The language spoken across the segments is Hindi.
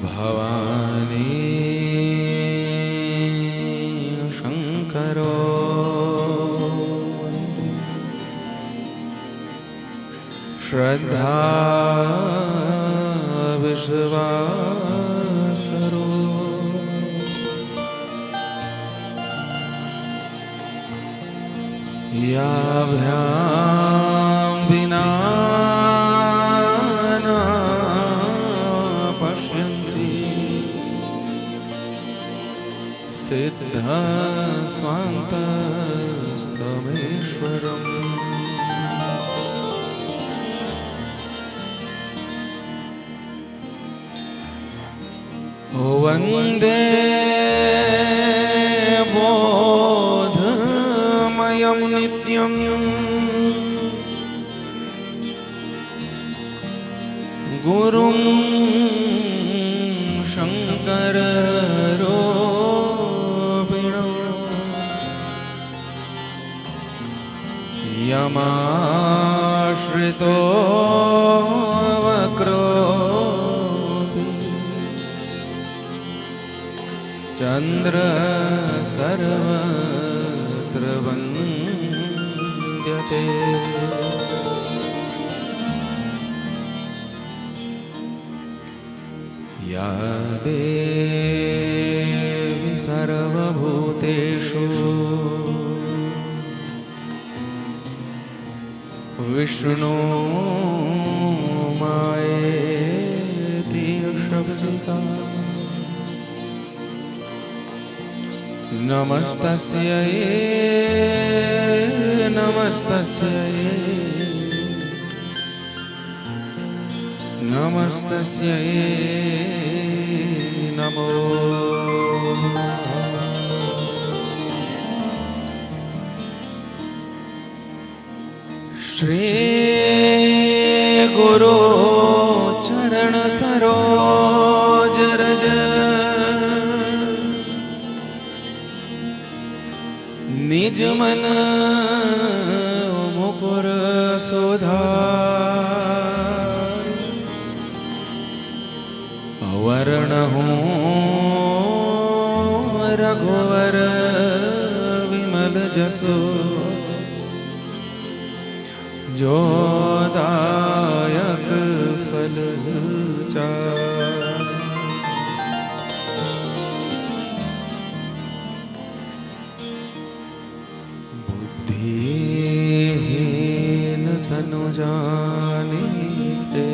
भवानी शंकरो श्रद्धा विश्वासरो याभ्यां विना न पश्यन्ति सिद्धा स्वान्तस्तमेश्वरम् वन्दे बोधमयं नित्यं गुरुं शङ्कररूपिणं यमाश्रितो वक्रो चंद्र सर्वत्र वन्द्यते या देवी सर्वभूतेषु विष्णुमायेति शब्दिता नमस्तस्यै नमस्तस्यै नमस्तस्यै नमो श्री गुरु चरण सरोज रज निज मन मुकुर सुधार वर्ण हूँ रघुवर विमल जसो जो दायक फल चार बुद्धिहीन तनु जानीते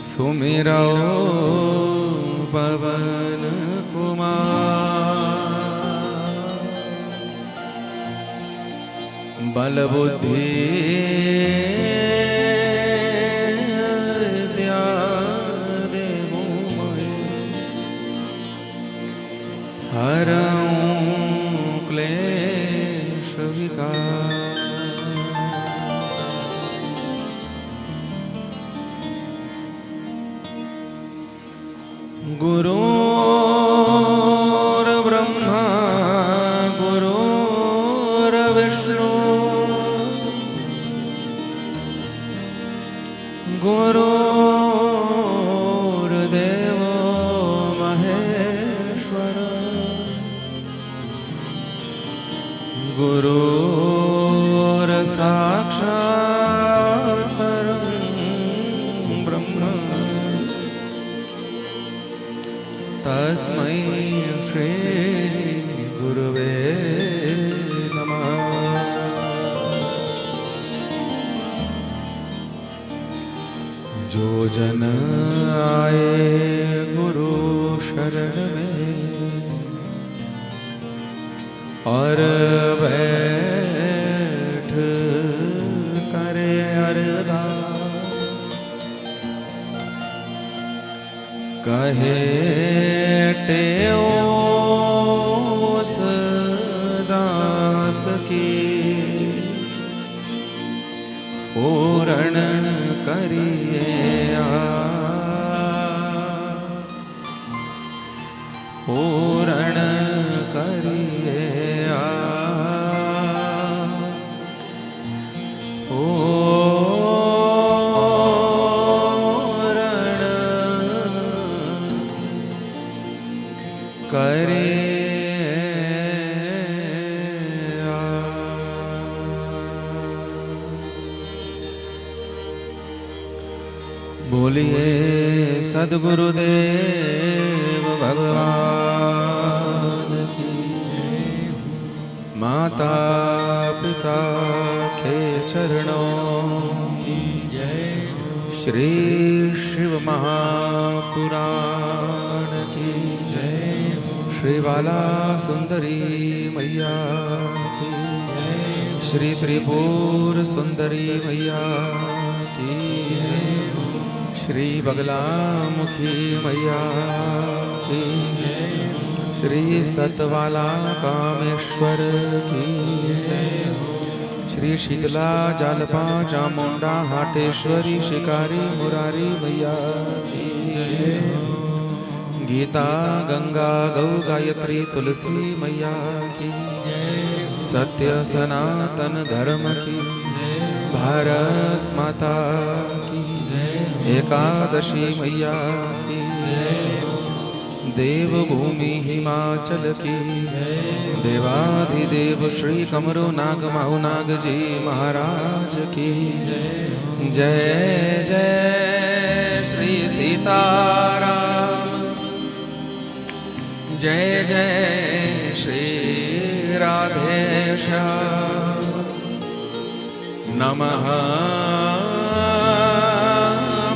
सुमिरो पवन कुमार बल बुद्धि विद्या देहु मोहि हरऊं क्लेश विकार गुरुर्ब्रह्मा गुरुर्विष्णु गुरुर्देवो महेश्वर गुरुर्साक्षात् परं ब्रह्म तस्मै श्री गुरुवे नमः। जो जन आए गुरु शरण में और बैठ करे अरदास कहे टेओ दास की पूर्ण करिए पूर्ण करिए ओम बोलिए सद्गुरुदेव भगवान की। माता पिता के चरणों की जय। श्री शिव महापुराण की जय। श्री बाला सुंदरी मैया की जय। श्री त्रिपुर सुंदरी मैया की जय। श्री बगलामुखी मैया की जय। श्री सतवाला कामेश्वर की जय। श्री शीतला जालपा चामुंडा हाटेश्वरी शिकारी मुरारी मैया की जय। गीता गंगा गौ गायत्री तुलसी मैया की जय। सत्य सनातन धर्म की भारत माता की जय। एकादशी मैया की जय। देवभूमि हिमाचल की जय। देवाधिदेव श्री कमरो नाग माहु नाग जी महाराज की जय। जय जय श्री सीताराम। जय जय श्री राधे श्याम। नमः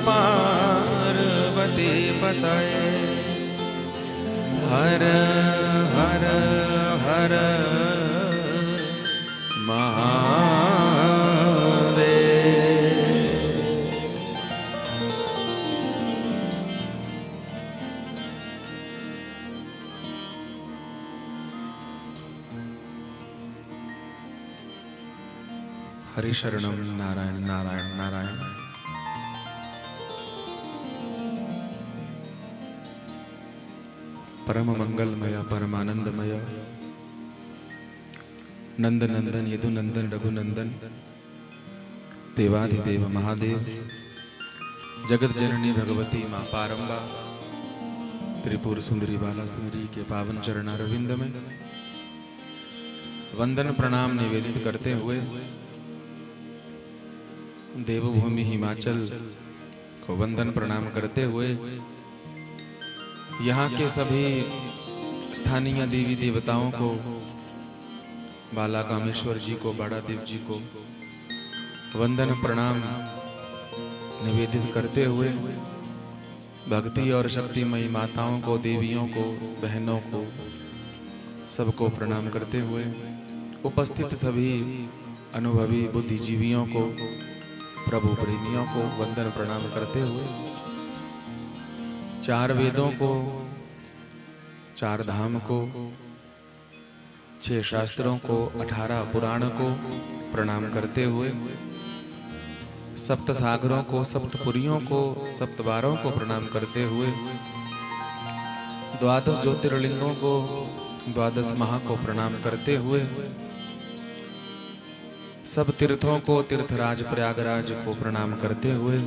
पार्वती पतये। हर हर हर महादेव। हरि शरणम नारायण नारायण नारायण। परम मंगलमय परमानंदमय नंद नंदन यदुनंदन रघुनंदन देवाधिदेव महादेव जगत जननी भगवती माँ पारंबा त्रिपुर सुंदरी बाला सुंदरी के पावन चरणारविंद में वंदन प्रणाम निवेदित करते हुए देवभूमि हिमाचल को वंदन प्रणाम करते हुए यहाँ के सभी स्थानीय देवी देवताओं को, बाला कामेश्वर जी को, बड़ा देव जी को वंदन प्रणाम निवेदित करते हुए भक्ति और शक्तिमयी माताओं को, देवियों को, बहनों को, सबको प्रणाम करते हुए उपस्थित सभी अनुभवी बुद्धिजीवियों को, प्रभु प्रेमियों को वंदन प्रणाम करते हुए चार वेदों को, चार धाम को, 6 शास्त्रों को, 18 पुराण को प्रणाम करते हुए सप्त सागरों को, सप्तपुरियों को, सप्तबारों को प्रणाम करते हुए 12 ज्योतिर्लिंगों को, 12 महा को प्रणाम करते हुए सब तीर्थों को, तीर्थराज प्रयागराज को प्रणाम करते हुए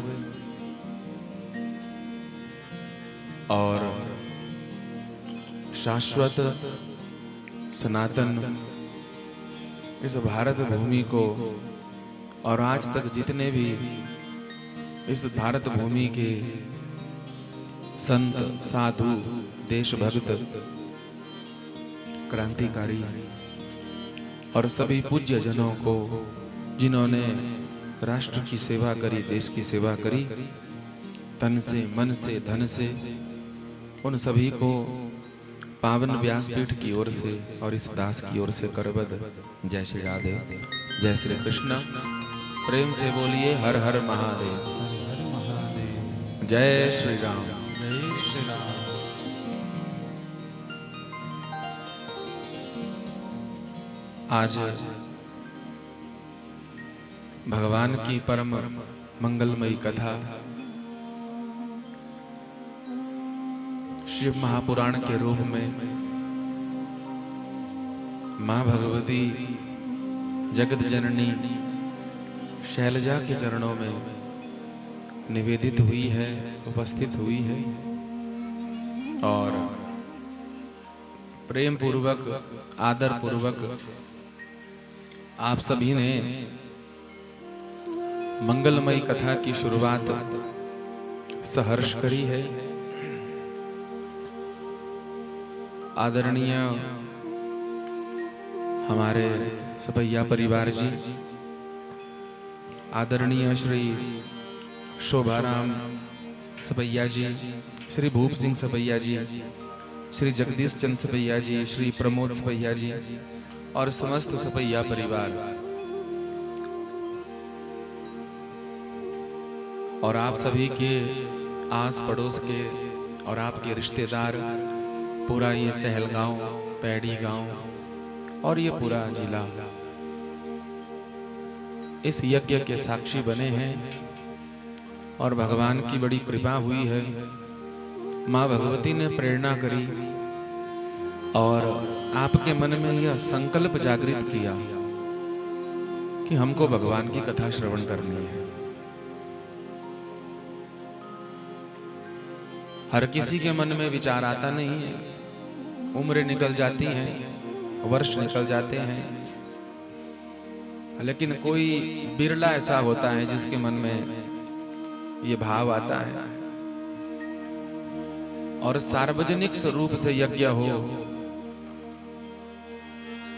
और शाश्वत सनातन इस भारत भूमि को और आज तक जितने भी इस भारत भूमि के संत, साधु, देशभक्त, क्रांतिकारी और सभी पूज्य जनों को जिन्होंने राष्ट्र की सेवा करी, देश की सेवा करी, तन से, मन से, धन से, उन सभी को पावन व्यासपीठ की ओर से और इस दास की ओर से करबद्ध जय श्री राधे, जय श्री कृष्ण। प्रेम से बोलिए हर हर महादेव, जय श्री राम, जय श्री राम। आज भगवान की परम मंगलमयी कथा शिव महापुराण के रूप में मां भगवती जगत जननी शैलजा के चरणों में निवेदित हुई है, उपस्थित हुई है और प्रेम पूर्वक, आदर पूर्वक आप सभी ने मंगलमयी कथा की शुरुआत सहर्ष करी है। आदरणीय हमारे सपैया परिवार जी, आदरणीय श्री शोभाराम सपैया जी, श्री भूप सिंह सपैया जी, श्री जगदीश चंद सपैया जी, श्री प्रमोद सपैया जी और समस्त सपैया परिवार और आप सभी के आस पड़ोस के और आपके रिश्तेदार, पूरा ये सहलगांव, पैड़ी गांव और ये पूरा जिला इस यज्ञ के साक्षी बने हैं और भगवान की बड़ी कृपा हुई है। माँ भगवती ने प्रेरणा करी और आपके मन में यह संकल्प जागृत किया कि हमको भगवान की कथा श्रवण करनी है। हर किसी के मन में विचार आता नहीं है, उम्र निकल जाती हैं, वर्ष निकल जाते हैं, लेकिन कोई बिरला ऐसा होता है जिसके मन में ये भाव आता है और सार्वजनिक स्वरूप से यज्ञ हो,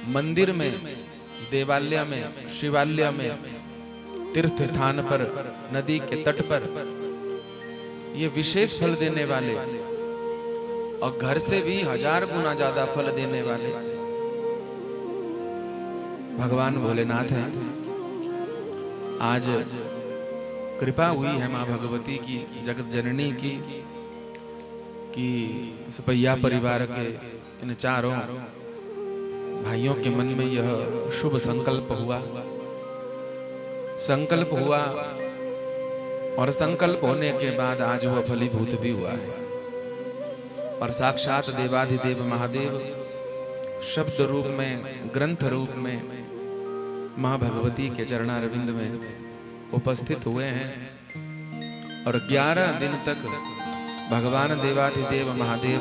मंदिर में, देवालय में, शिवालय में, तीर्थ स्थान पर, नदी के तट पर, ये विशेष फल देने वाले और घर से भी 1000 गुना ज्यादा फल देने वाले भगवान भोलेनाथ हैं। आज कृपा हुई है माँ भगवती की, जगत जननी की, कि सपैया परिवार के इन चारों भाइयों के मन में यह शुभ संकल्प हुआ और संकल्प होने के बाद आज वह फलीभूत भी हुआ है और साक्षात देवाधिदेव महादेव शब्द रूप में, ग्रंथ रूप में माँ भगवती के चरणारविंद में उपस्थित हुए हैं और 11 दिन तक भगवान देवाधिदेव महादेव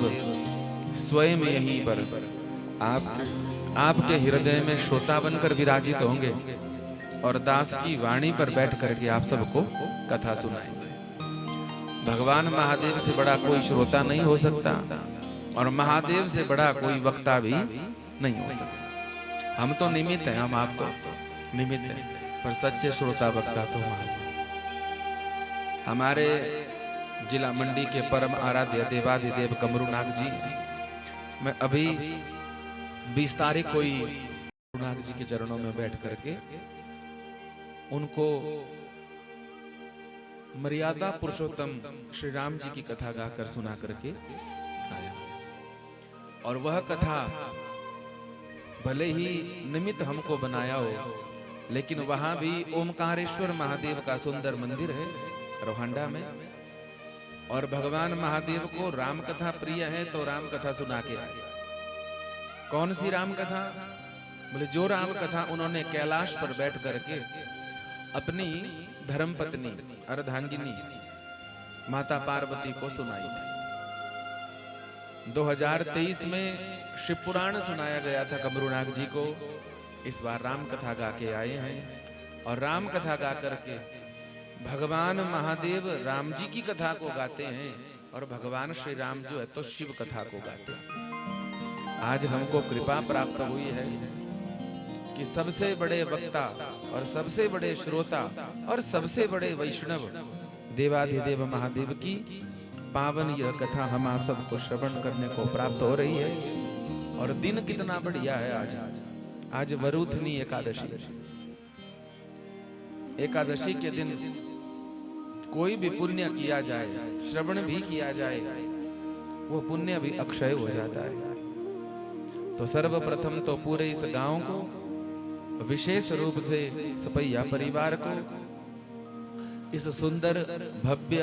स्वयं यहीं पर आपके हृदय में श्रोता बनकर विराजित होंगे और दास की वाणी पर बैठ करके आप सबको कथा सुनाएंगे। भगवान महादेव से बड़ा कोई श्रोता नहीं हो सकता और महादेव से बड़ा कोई वक्ता भी नहीं हो सकता। हम तो निमित्त हैं, हम आपको निमित्त हैं, पर सच्चे श्रोता वक्ता तो हमारे जिला मंडी के परम आराध्य देवाधिदेव कमरूनाथ जी, मैं अभी 20 तारीख को ही कमरूनाथ जी के चरणों में बैठ करके उनको मर्यादा पुरुषोत्तम श्री राम जी की कथा गाकर सुना करके आया और वह कथा भले ही निमित्त हमको बनाया हो, लेकिन वहां भी ओमकारेश्वर महादेव का सुंदर मंदिर है रोहंडा में और भगवान महादेव को राम कथा प्रिय है तो राम कथा सुना के आए। कौन सी राम कथा? बोले जो राम कथा उन्होंने कैलाश पर बैठ करके अपनी धर्मपत्नी अर्धांगिनी माता पार्वती को सुनाई। 2023 में शिव पुराण सुनाया गया था कमरूनाथ जी को, इस बार राम कथा गा के आए हैं और राम कथा गा करके भगवान महादेव राम जी की कथा को गाते हैं और भगवान श्री राम जो है तो शिव कथा को गाते हैं। आज हमको कृपा प्राप्त हुई है कि सबसे बड़े वक्ता और सबसे बड़े श्रोता और सबसे बड़े वैष्णव देवाधिदेव महादेव की पावन यह कथा हम आप सबको श्रवण करने को प्राप्त हो रही है। और दिन कितना बढ़िया है आज वरुथनी एकादशी के दिन कोई भी पुण्य किया जाए, श्रवण भी किया जाए, वो पुण्य भी अक्षय हो जाता है। तो सर्वप्रथम तो पूरे इस गांव को, विशेष रूप से सपैया परिवार को इस सुंदर भव्य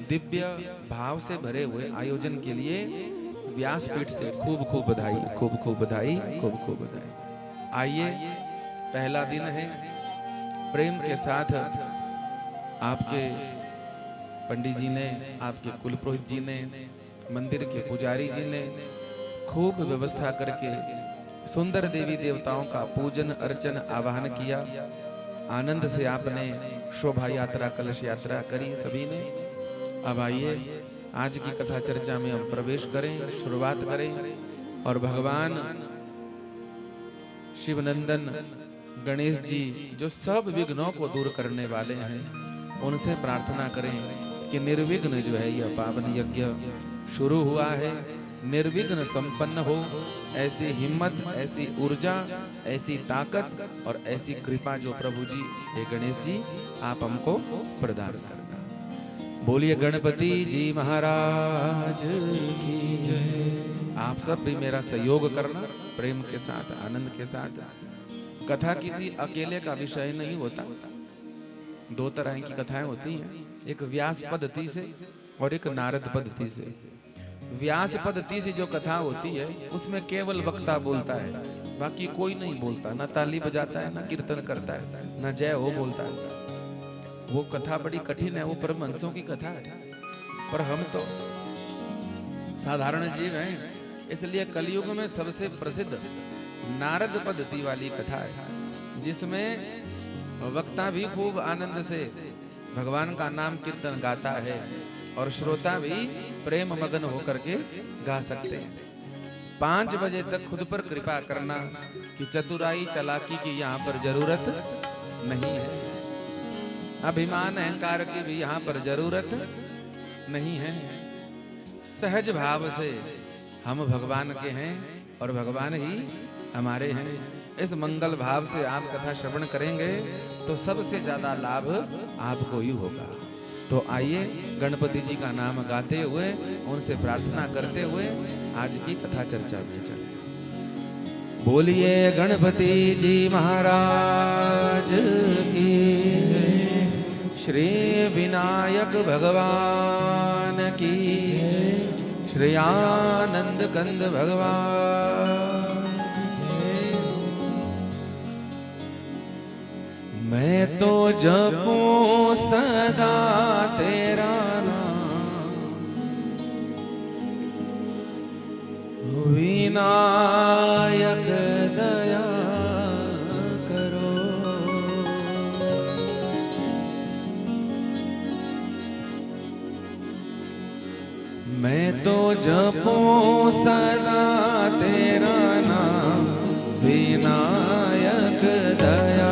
दिव्य भाव से भरे हुए आयोजन के लिए व्यासपीठ से खूब खूब बधाई, खूब खूब बधाई, खूब खूब बधाई। आइए, पहला दिन है, प्रेम के साथ आपके पंडित जी ने, आपके कुल पुरोहित जी ने, मंदिर के पुजारी जी ने खूब व्यवस्था करके सुंदर देवी देवताओं का पूजन अर्चन आवाहन किया। आनंद से आपने शोभा यात्रा, कलश यात्रा करी सभी ने। अब आइए आज की कथा चर्चा में हम प्रवेश करें, शुरुआत करें और भगवान शिवनंदन गणेश जी जो सब विघ्नों को दूर करने वाले हैं, उनसे प्रार्थना करें कि निर्विघ्न जो है यह पावन यज्ञ शुरू हुआ है, निर्विघ्न संपन्न हो। ऐसी हिम्मत, ऐसी ऊर्जा, ऐसी ताकत और ऐसी कृपा जो प्रभु जी, हे गणेश जी, आप हमको प्रदान करना। बोलिए गणपति जी महाराज की जय। आप सब भी मेरा सहयोग करना प्रेम के साथ, आनंद के साथ। कथा किसी अकेले का विषय नहीं होता। दो तरह की कथाएं होती हैं, एक व्यास पद्धति से और एक नारद पद्धति से। व्यास पद्धति से जो कथा होती है उसमें केवल वक्ता बोलता है, बाकी कोई नहीं बोलता, ना ताली बजाता है, ना कीर्तन करता है, ना जय हो बोलता है। वो कथा बड़ी कठिन है, वो परमहंसों की कथा है। पर हम तो साधारण जीव हैं, इसलिए कलयुग में सबसे प्रसिद्ध नारद पद्धति वाली कथा है, जिसमें वक्ता भी खूब आनंद से भगवान का नाम कीर्तन गाता है और श्रोता भी प्रेम मगन होकर के गा सकते हैं। 5 बजे तक खुद पर कृपा करना कि चतुराई चालाकी की यहाँ पर जरूरत नहीं है, अभिमान अहंकार की भी यहाँ पर जरूरत नहीं है। सहज भाव से हम भगवान के हैं और भगवान ही हमारे हैं। इस मंगल भाव से आप कथा श्रवण करेंगे तो सबसे ज्यादा लाभ आपको ही होगा। तो आइए गणपति जी का नाम गाते हुए, उनसे प्रार्थना करते हुए आज की कथा चर्चा में चले। बोलिए गणपति जी महाराज की जय। श्री विनायक भगवान की, श्री आनंद कंद भगवान। मैं तो जपूं सदा तेरा नाम, विनायक दया करो। मैं तो जपूं सदा तेरा नाम, विनायक दया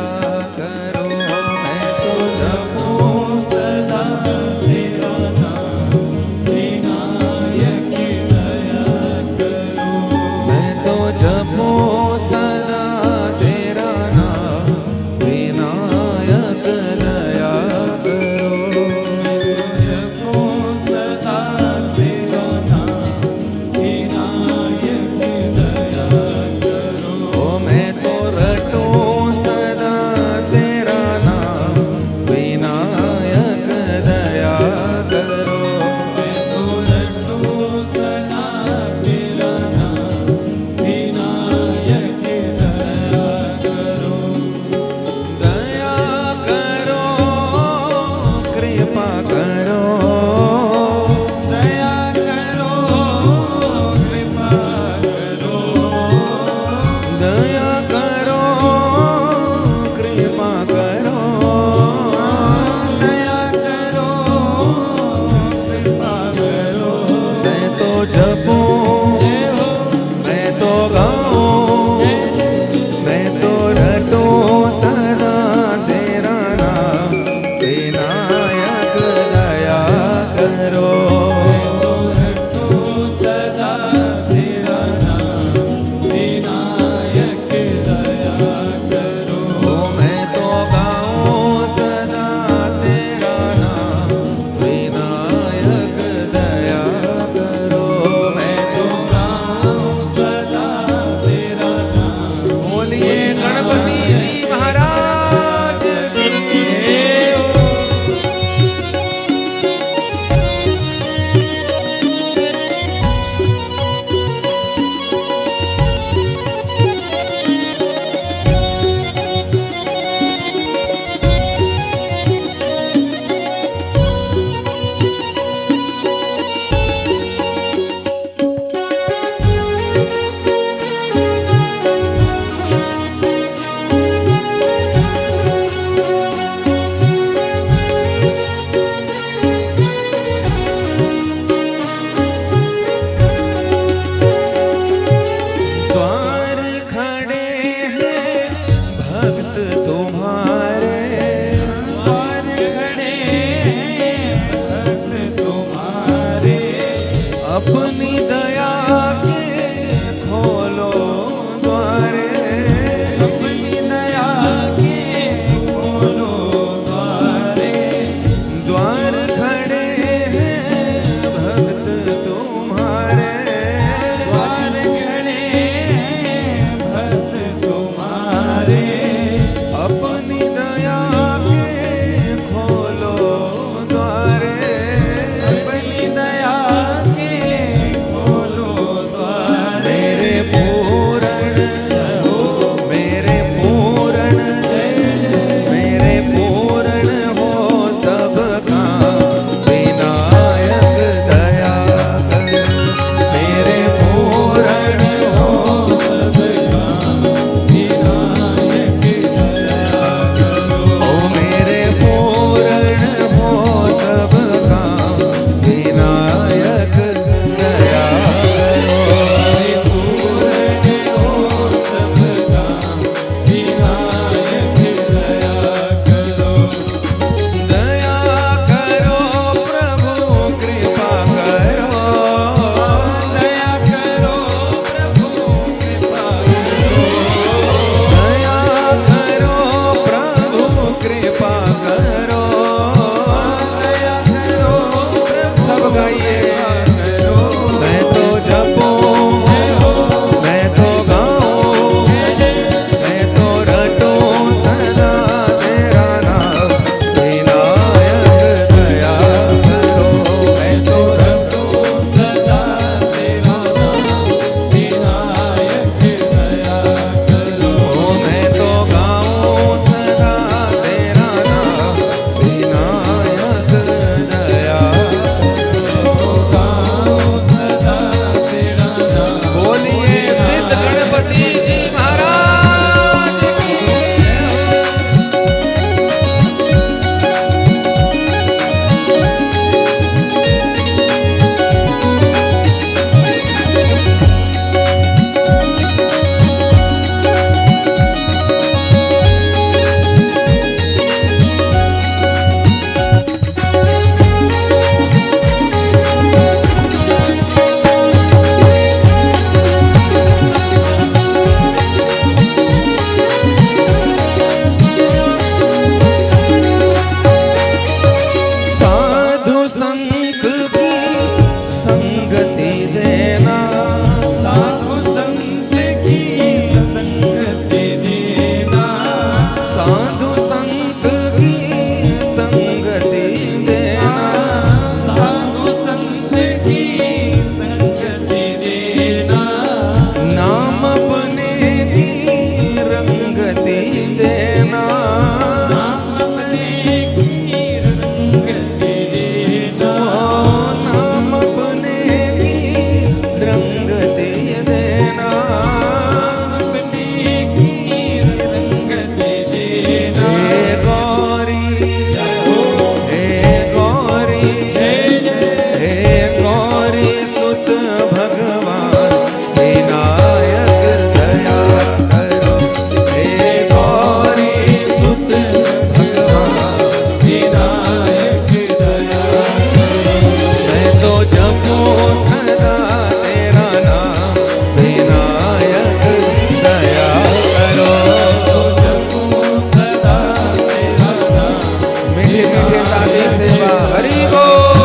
माता की सेवा। हरि बोल।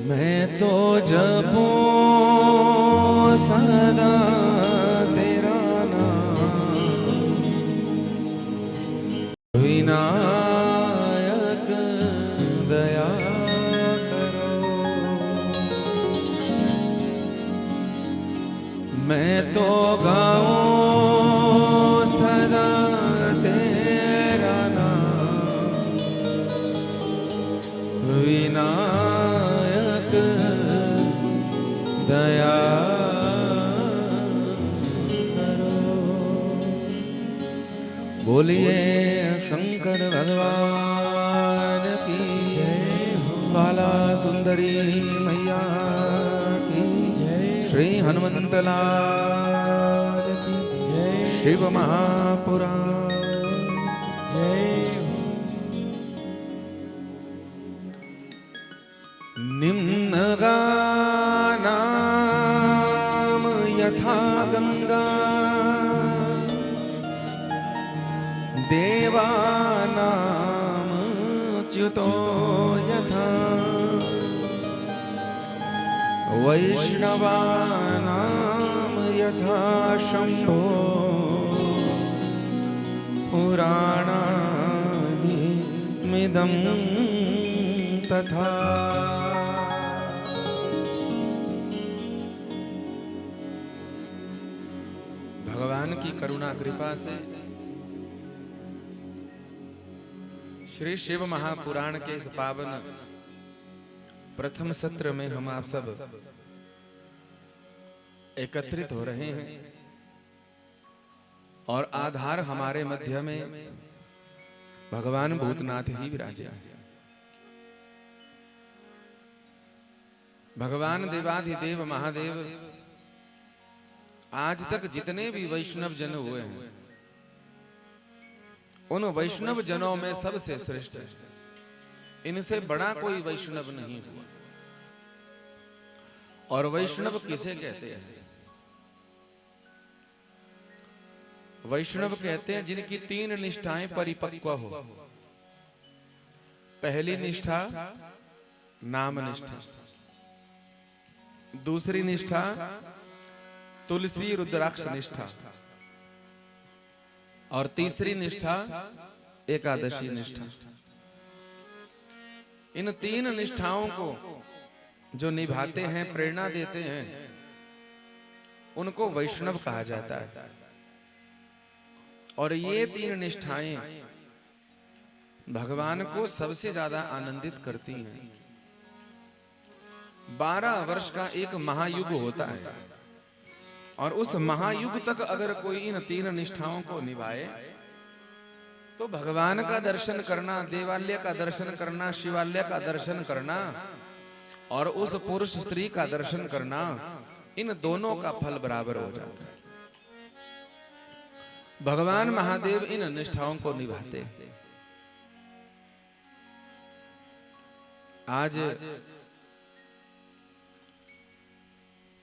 मैं तो जपूं सदा तेरा नाम, विनायक दया करो। मैं तो गाऊं सदा तेरा नाम, विनायक दया करो। बोलिए शंकर भगवान की जय हो। बाला सुंदरी मैया की जय। श्री हनुमंत लाल की जय। शिव महापुराण जय। निम्न गानाम यथा गंगा देवानाम च्युतो यथा वैष्णवानाम यथा शंभो पुराणानि मिदं तथा। भगवान की करुणा कृपा से श्री शिव महापुराण के इस पावन प्रथम सत्र में हम आप सब एकत्रित हो रहे हैं और आधार हमारे मध्य में भगवान भूतनाथ ही विराजे हैं। भगवान देवाधिदेव महादेव आज तक जितने भी वैष्णव जन हुए हैं उन वैष्णव जनों में सबसे श्रेष्ठ है। इनसे बड़ा कोई वैष्णव नहीं हुआ। और वैष्णव किसे कहते हैं? वैष्णव कहते हैं जिनकी 3 निष्ठाएं परिपक्व हो। पहली निष्ठा नाम निष्ठा, दूसरी निष्ठा तुलसी रुद्राक्ष निष्ठा और तीसरी निष्ठा एकादशी निष्ठा। इन 3 निष्ठाओं को जो निभाते हैं, प्रेरणा देते हैं, उनको वैष्णव कहा जाता है। और ये 3 निष्ठाएं भगवान को सबसे ज्यादा आनंदित करती हैं। 12 वर्ष का एक महायुग होता है और उस महायुग तक अगर कोई इन 3 निष्ठाओं को निभाए तो भगवान का दर्शन करना, देवालय का दर्शन करना, शिवालय का दर्शन करना और उस पुरुष स्त्री का दर्शन करना, इन दोनों का फल बराबर हो जाता है। भगवान महादेव इन निष्ठाओं को निभाते हैं। आज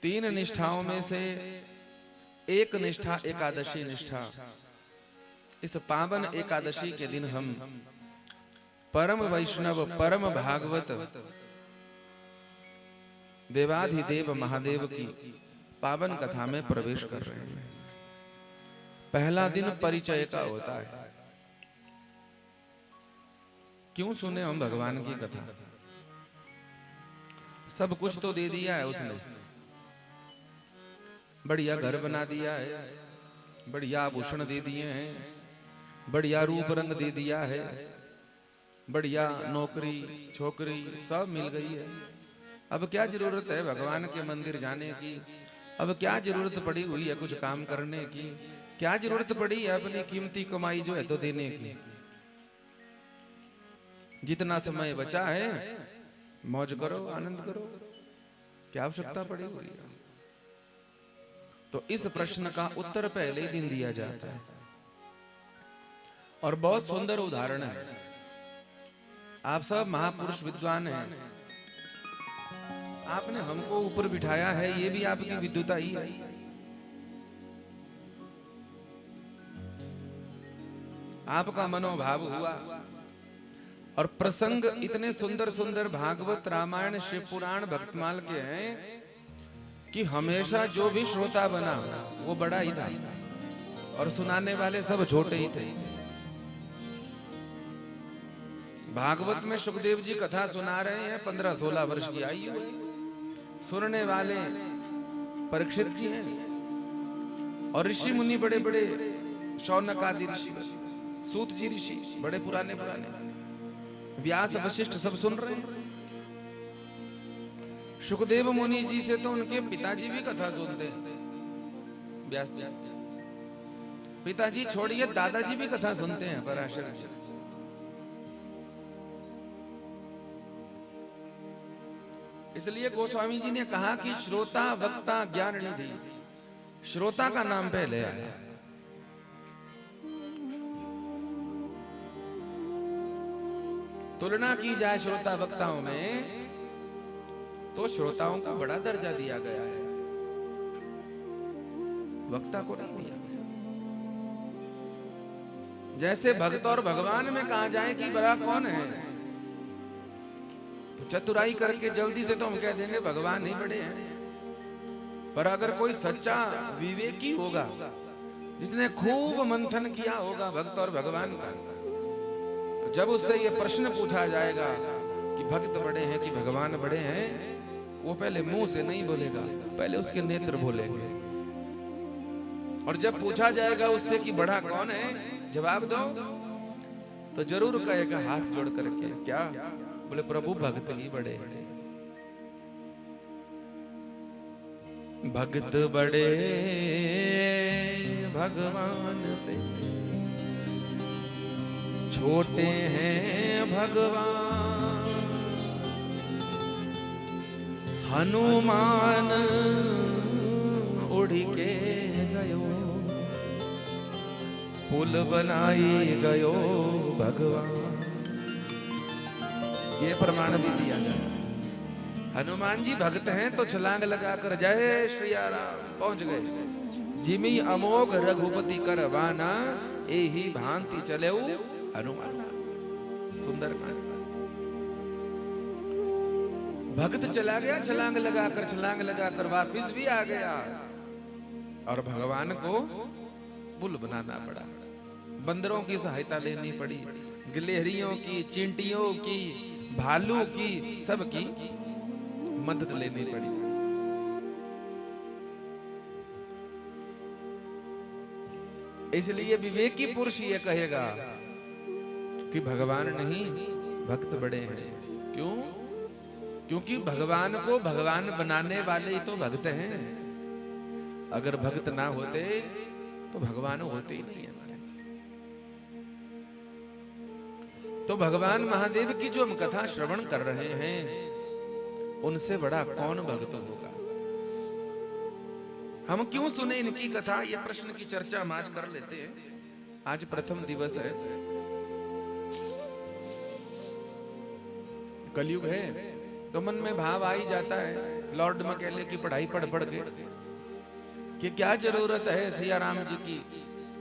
3 निष्ठाओं में से एक निष्ठा एकादशी निष्ठा। इस पावन एकादशी के दिन हम परम वैष्णव, परम भागवत देवाधिदेव महादेव की पावन कथा में प्रवेश कर रहे हैं। पहला दिन परिचय का होता है। क्यों सुने हम भगवान की कथा? सब कुछ तो दे दिया है उसने। बढ़िया घर बना दिया है, बढ़िया आभूषण दे दिए हैं, बढ़िया रूप रंग दे दिया है, बढ़िया नौकरी छोकरी सब मिल गई है। अब क्या जरूरत है भगवान के मंदिर जाने की? अब क्या जरूरत पड़ी हुई है कुछ काम करने की? क्या जरूरत पड़ी है अपनी कीमती कमाई जो है तो देने की? जितना समय बचा है मौज करो, आनंद करो, क्या आवश्यकता पड़ी हुई है? तो इस प्रश्न का उत्तर पहले ही दिन दिया जाता है और बहुत सुंदर उदाहरण है। आप सब महापुरुष विद्वान हैं, आपने हमको ऊपर बिठाया है, ये भी आपकी विद्वता ही है। आपका मनोभाव हुआ और प्रसंग इतने सुंदर सुंदर भागवत, रामायण, शिव पुराण, भक्तमाल के हैं कि हमेशा जो भी श्रोता बना वो बड़ा ही था और सुनाने वाले सब छोटे ही थे। भागवत में सुखदेव जी कथा सुना रहे हैं, 15-16 वर्ष की आयु। सुनने वाले परीक्षित जी हैं और ऋषि मुनि बड़े बड़े, शौनक आदि ऋषि, सूत जी ऋषि बड़े पुराने पुराने, व्यास वशिष्ठ सब सुन रहे हैं। सुखदेव मुनि जी से तो उनके पिताजी भी कथा सुनते हैं, व्यास जी। पिताजी छोड़िए, दादाजी भी कथा सुनते हैं, पराशर जी। इसलिए गोस्वामी जी ने कहा कि श्रोता वक्ता ज्ञान निधि, श्रोता का नाम पहले आया। तुलना की जाए श्रोता वक्ताओं में तो श्रोताओं को बड़ा दर्जा दिया गया है, वक्ता को नहीं दिया गया। जैसे भक्त और भगवान में कहा जाए कि बड़ा कौन है, तो चतुराई करके जल्दी से तो हम कह देंगे भगवान ही बड़े हैं। पर अगर कोई सच्चा विवेकी होगा, जिसने खूब मंथन किया होगा भक्त और भगवान का, तो जब उससे ये प्रश्न पूछा जाएगा कि भक्त बड़े हैं कि भगवान बड़े हैं, वो पहले मुंह से नहीं बोलेगा, पहले उसके नेत्र बोलेंगे। और जब पूछा जाएगा उससे कि बड़ा कौन है, जवाब दो, तो जरूर कहेगा हाथ जोड़ करके, क्या बोले, प्रभु भक्त ही बड़े हैं। भक्त बड़े भगवान से, छोटे हैं भगवान। हनुमान उड़ के गयो, पुल बनाई गयो भगवान। ये प्रमाण भी दिया जाए। हनुमान जी भक्त हैं तो छलांग लगाकर जय श्री राम पहुंच गए। जिमी अमोघ रघुपति करवाना, एही भांति चले हनुमान। सुंदर कांड। भक्त चला गया छलांग लगाकर वापिस भी आ गया, और भगवान को पुल बनाना पड़ा। बंदरों की सहायता लेनी पड़ी, गिलहरियों की, चींटियों की, भालू की, सबकी मदद लेनी पड़ी। इसलिए विवेकी पुरुष ये कहेगा कि भगवान नहीं, भक्त बड़े हैं। क्यों? क्योंकि भगवान को भगवान बनाने वाले ही तो भक्त हैं। अगर भक्त ना होते तो भगवान होते ही नहीं है। तो भगवान महादेव की जो हम कथा श्रवण कर रहे हैं, उनसे बड़ा कौन भक्त होगा? हम क्यों सुने इनकी कथा? यह प्रश्न की चर्चा हम आज कर लेते हैं। आज प्रथम दिवस है, कलयुग है, तो मन में भाव आ ही जाता है लॉर्ड मैकेले की पढ़ाई पढ़ के कि क्या जरूरत है सिया राम जी की,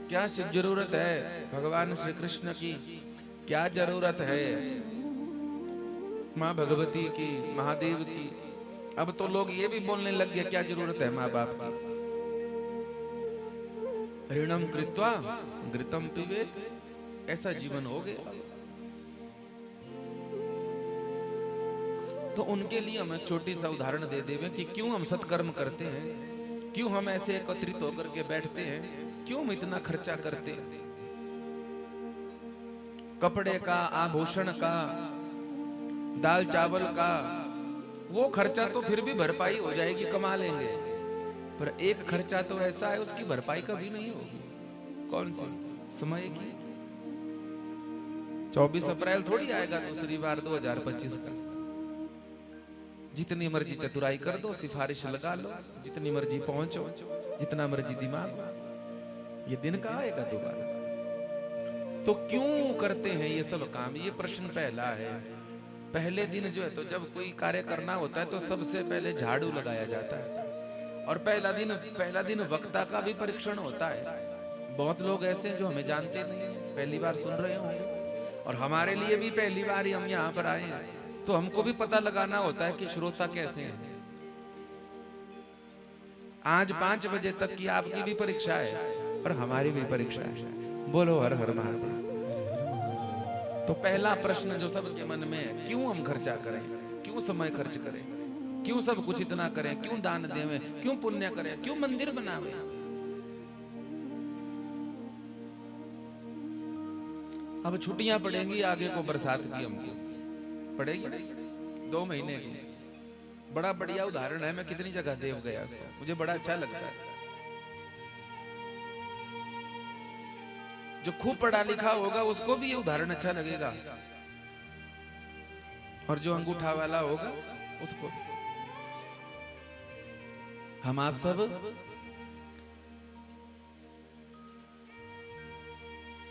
क्या जरूरत है भगवान श्री कृष्ण की, क्या जरूरत है माँ भगवती की, महादेव की। अब तो लोग ये भी बोलने लग गए क्या जरूरत है माँ बाप की। ऋणम कृत्वा घृतम पिबेत, ऐसा जीवन हो गया। तो उनके लिए हम छोटी सा उदाहरण दे देवे कि क्यों हम सत्कर्म करते हैं, क्यों हम ऐसे एकत्रित होकर के बैठते हैं, क्यों हम इतना खर्चा करते हैं। कपड़े का, आभूषण का, दाल चावल का, वो खर्चा तो फिर भी भरपाई हो जाएगी, कमा लेंगे। पर एक खर्चा तो ऐसा है उसकी भरपाई कभी नहीं होगी। कौन सी? समय की। 24 अप्रैल थोड़ी आएगा दूसरी बार 2025 का। जितनी मर्जी चतुराई कर दो, सिफारिश लगा लो, जितनी मर्जी पहुंचो, जितना मर्जी दिमाग, ये दिन का आएगा दोबारा। तो क्यों करते हैं ये सब काम? ये प्रश्न पहला है। पहले दिन जो है, तो जब कोई कार्य करना होता है तो सबसे पहले झाड़ू लगाया जाता है। और पहला दिन वक्ता का भी परीक्षण होता है। बहुत लोग ऐसे हैं जो हमें जानते नहीं, पहली बार सुन रहे होंगे, और हमारे लिए भी पहली बार ही हम यहाँ पर आए हैं, तो हमको भी पता लगाना होता है कि श्रोता कैसे हैं। आज 5 बजे तक की आपकी भी परीक्षा है और हमारी भी परीक्षा है। बोलो हर हर महादेव। तो पहला प्रश्न जो सबके मन में है, क्यों हम खर्चा करें, क्यों समय खर्च करें, क्यों सब कुछ इतना करें, क्यों दान देवें, क्यों पुण्य करें, क्यों मंदिर बनावें। अब छुट्टियां पड़ेंगी आगे को, बरसात की हमको पड़ेगी 2 महीने की। बड़ा बढ़िया उदाहरण है, मैं कितनी जगह देव गया उसको, मुझे बड़ा अच्छा लगता है। जो खूब पढ़ा लिखा होगा उसको भी ये उदाहरण अच्छा लगेगा, और जो अंगूठा वाला होगा उसको। हम आप सब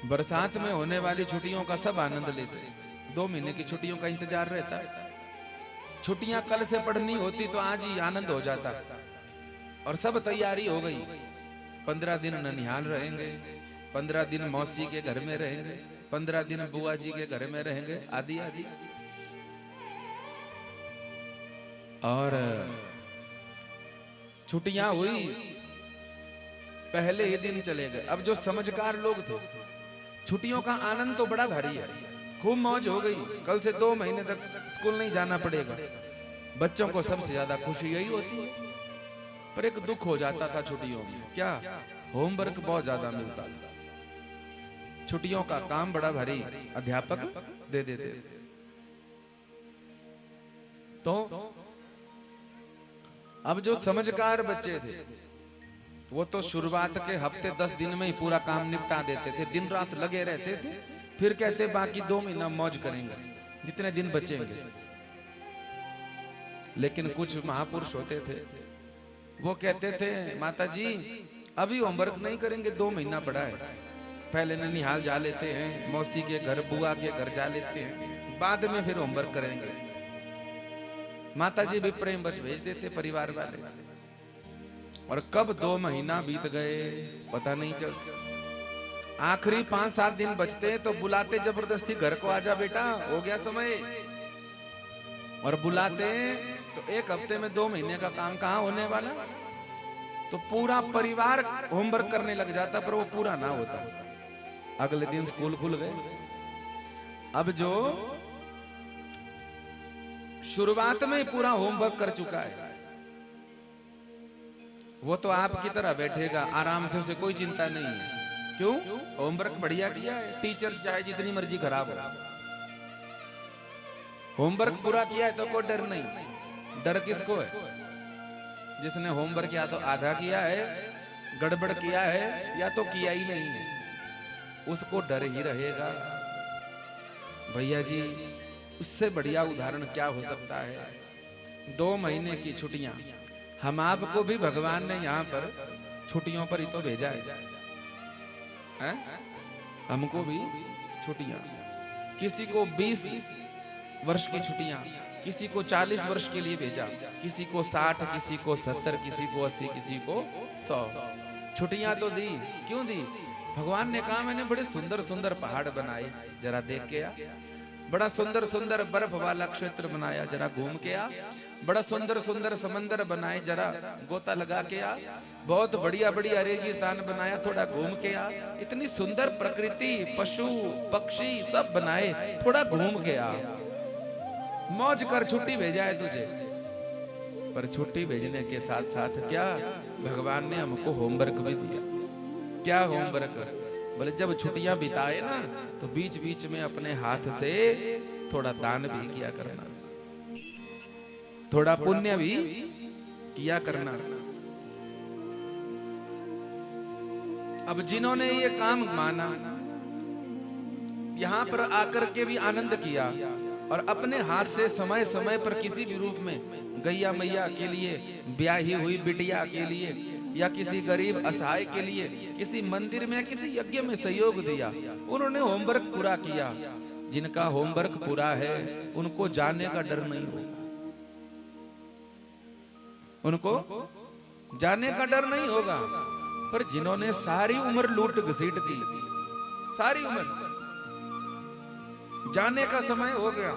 बरसात में होने वाली छुट्टियों का सब आनंद लेते हैं। 2 महीने की छुट्टियों का इंतजार रहता है। छुट्टियां कल से पढ़नी होती तो आज ही आनंद हो जाता, और सब तैयारी हो गई। 15 दिन ननिहाल रहेंगे, 15 दिन मौसी के घर में रहेंगे, 15 दिन बुआ जी के घर में रहेंगे, आदि आदि। और छुट्टियां हुई, पहले ही दिन चले गए। अब जो समझदार लोग थे, छुट्टियों का आनंद तो बड़ा भारी है, खूब मौज हो गई। कल से 2 महीने तक स्कूल नहीं जाना पड़ेगा। बच्चों को सबसे ज्यादा खुशी यही होती है। पर एक दुख हो जाता था छुट्टियों में, क्या? होमवर्क बहुत ज्यादा मिलता था। छुट्टियों का काम बड़ा भारी अध्यापक दे देते। तो अब जो समझदार बच्चे थे, वो तो शुरुआत के हफ्ते 10 दिन में ही पूरा काम निपटा देते थे, दिन रात लगे रहते थे। फिर कहते बाकी 2 महीना मौज करेंगे, जितने दिन बचेंगे। लेकिन कुछ महापुरुष होते थे, वो कहते थे माता जी अभी होमवर्क नहीं करेंगे, 2 महीना पड़ा है। पहले ननिहाल जा लेते हैं, मौसी के घर, बुआ के घर जा लेते हैं, बाद में फिर होमवर्क करेंगे। माता जी भी प्रेम बस भेज देते परिवार वाले। और कब 2 महीना बीत गए पता नहीं चलता। आखिरी 5-7 दिन बचते तो बुलाते जबरदस्ती, घर को आजा बेटा, हो गया समय। और बुलाते तो 1 हफ्ते में 2 महीने का काम कहां होने वाला। तो पूरा परिवार होमवर्क करने लग जाता, पर वो पूरा ना होता। अगले दिन स्कूल खुल गए। अब जो शुरुआत में पूरा होमवर्क कर चुका है, वो तो आपकी तरह बैठेगा आराम से, उसे कोई चिंता नहीं है। क्यों? होमवर्क बढ़िया किया है। टीचर चाहे जितनी मर्जी खराब हो, होमवर्क पूरा किया है तो कोई डर नहीं। डर किसको है? जिसने होमवर्क या तो आधा किया है, गड़बड़ किया है, या तो किया ही नहीं है, उसको डर ही रहेगा। भैया जी, उससे बढ़िया उदाहरण क्या हो सकता है? 2 महीने की छुट्टियां, हम आपको भी भगवान ने यहाँ पर छुट्टियों पर ही तो भेजा है? हमको भी छुट्टियां। किसी को 20 वर्ष की छुट्टियां, किसी को 40 वर्ष के लिए भेजा, किसी को 60, किसी को 70, किसी को 80, किसी को 100 छुट्टियां तो दी। क्यों दी? भगवान ने कहा मैंने बड़े सुंदर सुंदर पहाड़ बनाए, जरा देख के आ। बड़ा सुंदर सुंदर बर्फ वाला क्षेत्र बनाया, जरा घूम के आ। बड़ा सुंदर सुंदर समंदर बनाए, जरा गोता लगा के आ। बहुत बढ़िया बढ़िया रेगिस्तान बनाया, थोड़ा घूम के आ। इतनी सुंदर प्रकृति, पशु पक्षी सब बनाए, थोड़ा घूम के आ। मौज कर, छुट्टी भेजा है तुझे। पर छुट्टी भेजने के साथ साथ क्या, भगवान ने हमको होमवर्क भी दिया। क्या होमवर्क? बोले जब छुट्टियां बिताए ना, तो बीच बीच में अपने हाथ से थोड़ा दान भी किया करना, थोड़ा पुण्य भी किया करना। अब जिन्होंने ये काम माना, यहां पर आकर के भी आनंद किया, और अपने हाथ से समय समय पर किसी भी रूप में गैया मैया के लिए, ब्याही हुई बिटिया के लिए, या किसी गरीब असहाय के लिए, किसी मंदिर में, किसी यज्ञ में सहयोग दिया। उन्होंने होमवर्क पूरा किया। जिनका होमवर्क पूरा है उनको जाने का डर नहीं होगा, उनको जाने का डर नहीं होगा। पर जिन्होंने सारी उम्र लूट घसीट दी, सारी उम्र, जाने का समय हो गया,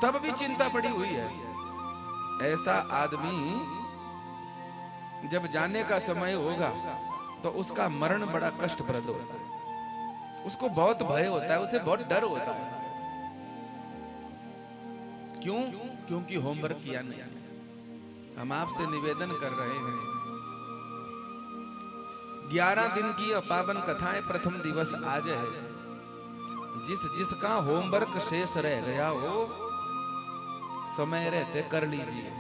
तब भी चिंता पड़ी हुई है। ऐसा आदमी जब जाने का समय होगा तो उसका मरण बड़ा कष्टप्रद होता है, उसको बहुत भय होता है, उसे बहुत डर होता है। क्यों? क्योंकि होमवर्क किया नहीं। हम आपसे निवेदन कर रहे हैं, 11 दिन की पावन कथाएं प्रथम दिवस आज है। जिसका होमवर्क शेष रह गया हो, समय रहते कर लीजिए,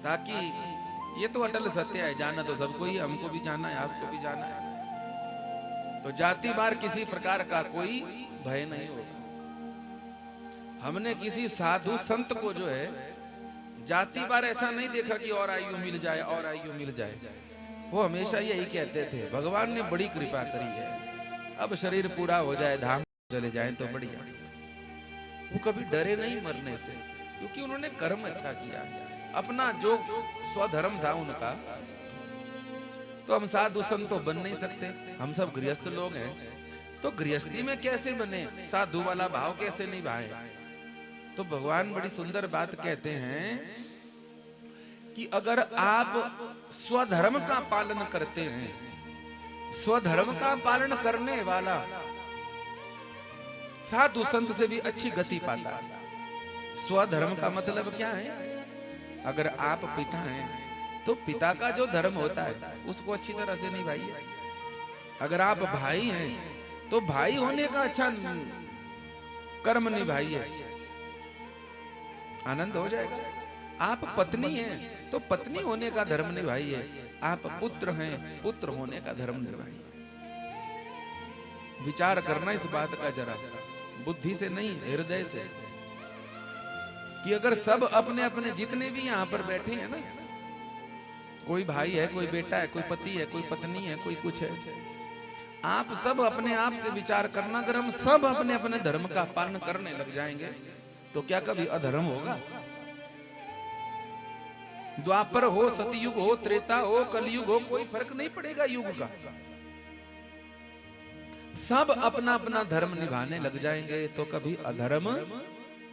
ताकि ये तो अटल सत्य है, जाना तो सबको ही, हमको भी जाना है, आपको भी जाना है। तो जाति बार किसी प्रकार का कोई भय नहीं होगा। हमने किसी साधु संत को जो है जाति बार ऐसा नहीं देखा कि और आयु मिल जाए और आयु मिल जाए। वो हमेशा यही कहते थे भगवान ने बड़ी कृपा करी है, अब शरीर पूरा हो जाए धाम चले जाए तो बढ़िया। वो कभी डरे नहीं मरने से, क्योंकि उन्होंने कर्म अच्छा किया, अपना जो स्वधर्म था उनका। तो हम साधु संत तो बन नहीं सकते, हम सब गृहस्थ लोग हैं, तो गृहस्थी में कैसे बने, साधु वाला भाव कैसे निभाए। तो भगवान बड़ी सुंदर बात कहते हैं कि अगर आप स्वधर्म का पालन करते हैं, स्वधर्म का पालन करने वाला साधु संत से भी अच्छी गति पाता है। स्वधर्म का मतलब क्या है? अगर आप पिता हैं तो पिता का जो धर्म होता है उसको अच्छी तरह से निभाइए। अगर आप भाई हैं तो भाई होने का अच्छा कर्म निभाइए, आनंद हो जाएगा। आप पत्नी हैं तो पत्नी होने का धर्म निभाइए, आप पुत्र हैं पुत्र होने का धर्म निभाइए। विचार करना इस बात का जरा, बुद्धि से नहीं हृदय से, कि अगर सब अपने अपने जितने भी यहां पर बैठे हैं ना, कोई भाई है, कोई बेटा है, कोई पति है, कोई पत्नी है, कोई कुछ है, आप सब अपने आप से विचार करना, अगर हम सब अपने अपने धर्म का पालन करने लग जाएंगे तो क्या कभी अधर्म होगा? द्वापर हो, सतयुग हो, त्रेता हो, कलयुग हो, कोई फर्क नहीं पड़ेगा युग का। सब अपना अपना धर्म निभाने लग जाएंगे तो कभी अधर्म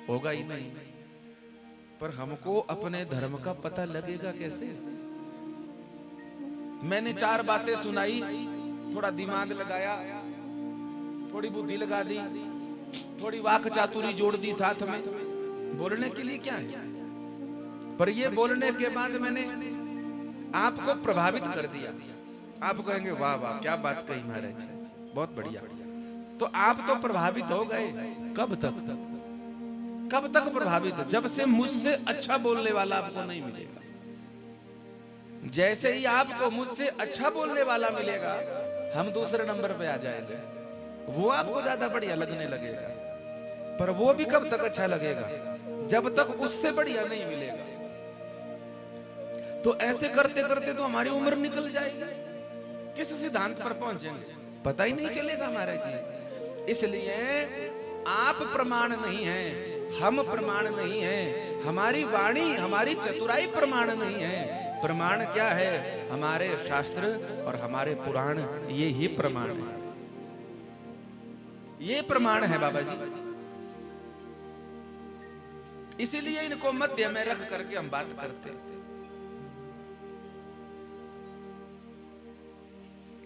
होगा ही नहीं। पर हमको अपने धर्म का पता लगेगा कैसे? मैंने 4 बातें सुनाई, थोड़ा दिमाग लगाया, थोड़ी बुद्धि लगा दी, थोड़ी वाक चातुरी जोड़ दी साथ में। बोलने के लिए क्या है, पर ये बोलने के बाद मैंने आपको प्रभावित कर दिया। आप कहेंगे वाह वाह क्या बात कही महाराज, बहुत बढ़िया। तो आप तो प्रभावित हो गए, कब तक? कब तक प्रभावित? जब से मुझसे अच्छा बोलने वाला आपको नहीं मिलेगा। जैसे ही आपको मुझसे अच्छा बोलने वाला मिलेगा, हम दूसरे नंबर पे आ जाएंगे, वो आपको ज्यादा बढ़िया लगने लगेगा। पर वो भी कब तक अच्छा लगेगा? जब तक उससे बढ़िया नहीं मिलेगा। तो ऐसे करते करते तो हमारी उम्र निकल जाएगी, किस सिद्धांत पर पहुंचेंगे पता ही नहीं चलेगा महाराज जी। इसलिए आप प्रमाण नहीं हैं, हम प्रमाण नहीं हैं, हमारी वाणी हमारी चतुराई प्रमाण नहीं है। प्रमाण क्या है? हमारे शास्त्र और हमारे पुराण, ये ही प्रमाण है, ये प्रमाण है बाबा जी। इसीलिए इनको मध्य में रख करके हम बात करते हैं।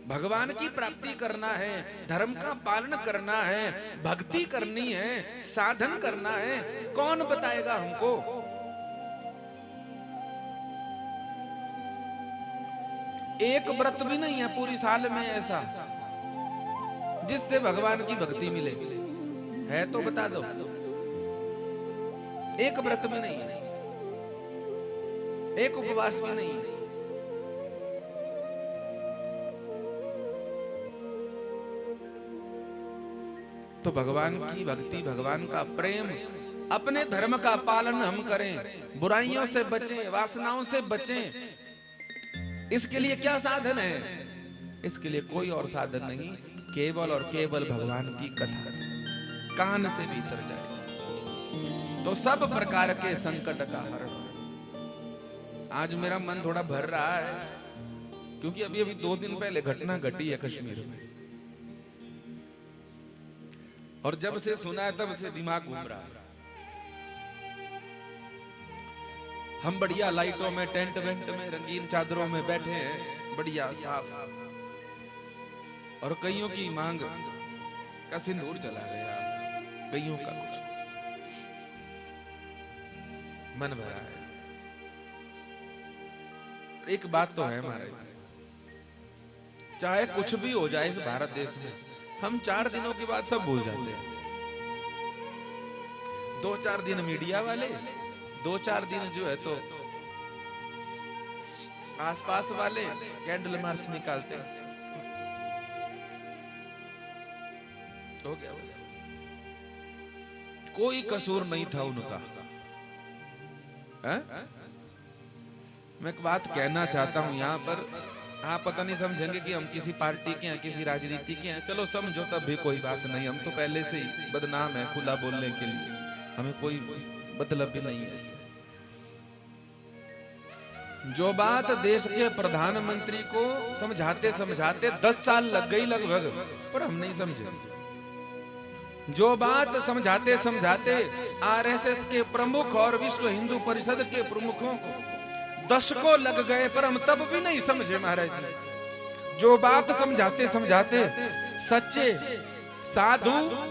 भगवान की प्राप्ति करना है, धर्म का पालन करना है, भक्ति करनी है, साधन करना है, कौन बताएगा हमको? एक व्रत भी नहीं है पूरी साल में ऐसा जिससे भगवान की भक्ति मिले, है तो बता दो। एक व्रत भी नहीं है, एक उपवास भी नहीं है। तो भगवान की भक्ति, भगवान का प्रेम, अपने धर्म का पालन हम करें, बुराइयों से बचें, वासनाओं से बचें। इसके लिए क्या साधन है? इसके लिए कोई और साधन नहीं, केवल और केवल भगवान की कथा कान से भीतर जाए तो सब प्रकार के संकट का हरण। आज मेरा मन थोड़ा भर रहा है, क्योंकि अभी अभी 2 दिन पहले घटना घटी है कश्मीर में, और जब से सुना है तब से दिमाग घूम रहा है। हम बढ़िया लाइटों में, टेंट वेंट में, रंगीन चादरों में बैठे हैं, बढ़िया साफ, और कईयों की मांग का सिंदूर चला गया, कईयों का कुछ मन भरा है। एक बात तो है महाराज, चाहे कुछ भी हो जाए इस भारत देश में, हम 4 दिनों के बाद सब भूल जाते हैं। 2-4 दिन मीडिया वाले, 2-4 दिन जो है तो आसपास वाले कैंडल मार्च निकालते हैं, हो गया बस। कोई कसूर नहीं था उनका, मैं एक बात कहना चाहता हूं यहाँ पर, आप पता नहीं समझेंगे कि हम किसी पार्टी के हैं, किसी राजनीति के हैं। चलो समझो तब भी कोई बात नहीं, हम तो पहले से ही बदनाम है खुला बोलने के लिए, हमें कोई मतलब भी नहीं है इससे। जो बात देश के प्रधानमंत्री को समझाते समझाते 10 साल लग गई लगभग, पर हम नहीं समझे। जो बात समझाते समझाते आरएसएस के प्रमुख और विश्व हिंदू परिषद के प्रमुखों को दशकों लग गए, पर हम तब भी नहीं समझे महाराज जी। जो बात समझाते समझाते सच्चे साधु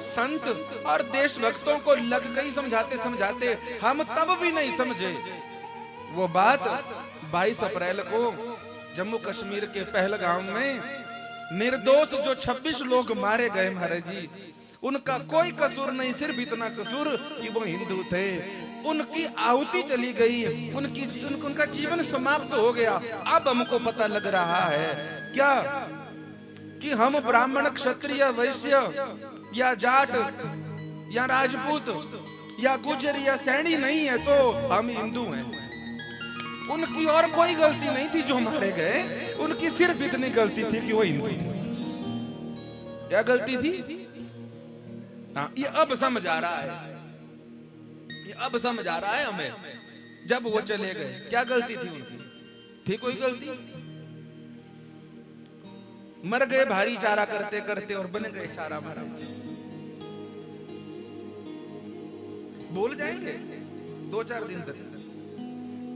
संत और देशभक्तों को लग गई समझाते समझाते, हम तब भी नहीं समझे। वो बात 22 अप्रैल को जम्मू कश्मीर के पहलगाम में निर्दोष जो 26 लोग मारे गए महाराज जी, उनका कोई कसूर नहीं, सिर्फ इतना कसूर कि वो हिंदू थे। उनकी आहुति चली गई, उनका जीवन समाप्त हो गया। अब हमको पता लग रहा है क्या कि हम ब्राह्मण क्षत्रिय वैश्य या जाट या राजपूत या गुजर या सैनी नहीं है तो हम हिंदू हैं। उनकी और कोई गलती नहीं थी जो मारे गए, उनकी सिर्फ इतनी गलती थी कि वो हिंदू। क्या गलती थी? हाँ, ये अब समझ आ रहा है, ये अब समझ आ रहा है हमें। जब वो चले गए क्या गलती थी उनकी? थी कोई गलती? मर गए भारी चारा करते करते और बन गए चारा महाराज। बोल जाएंगे 2-4 दिन तक,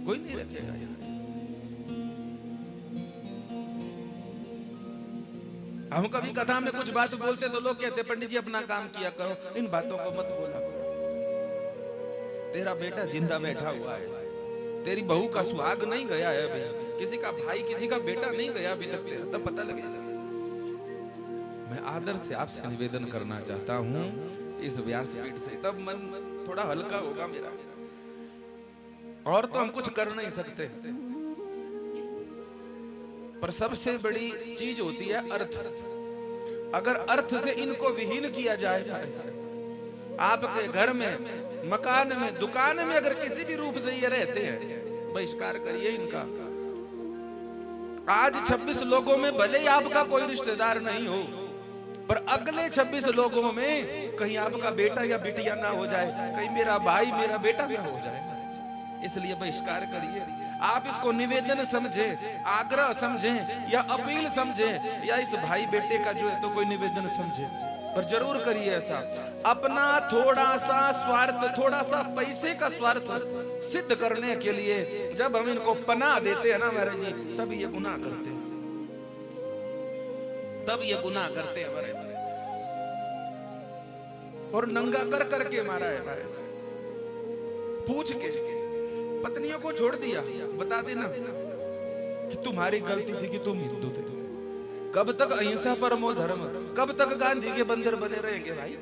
कोई नहीं रखेगा यहाँ। हम कभी कथा में कुछ बात बोलते तो लोग कहते पंडित जी अपना काम किया करो, इन बातों को मत बोला करो। तेरा बेटा जिंदा बैठा हुआ है, तेरी बहू का सुहाग नहीं गया है अभी, किसी का भाई किसी का बेटा नहीं गया अभी तक, तेरा तब पता लगेगा। मैं आदर से आपसे निवेदन करना चाहता हूं इस व्यासपीठ से, तब मन थोड़ा हल्का होगा मेरा। और तो हम कुछ कर नहीं सकते, पर सबसे बड़ी चीज होती है अर्थ। अगर अर्थ से इनको विहीन किया जाए, आपके घर में, मकान में, दुकान में अगर किसी भी रूप से ये रहते हैं, बहिष्कार करिए इनका। आज 26 लोगों में भले ही आपका कोई रिश्तेदार नहीं हो, पर अगले 26 लोगों में कहीं आपका बेटा या बिटिया ना हो जाए, कहीं मेरा भाई मेरा बेटा ना हो जाए, इसलिए बहिष्कार करिए। आप इसको निवेदन समझे, आग्रह समझे या अपील समझे, या इस भाई बेटे का जो है तो कोई निवेदन समझे, पर जरूर करिए ऐसा। अपना थोड़ा सा स्वार्थ, थोड़ा सा पैसे का स्वार्थ सिद्ध करने के लिए जब हम इनको पनाह देते हैं ना महाराज जी, तब ये गुनाह करते हैं, तब ये गुनाह करते हैं महाराज जी। और नंगा कर करके मारा है महाराज, पूछ के पत्नियों को छोड़ दिया, बता देना कि तुम्हारी गलती थी कि तुम हिंदू थे। कब तक अहिंसा परमो धर्म, कब तक गांधी के बंदर बने रहेंगे भाई?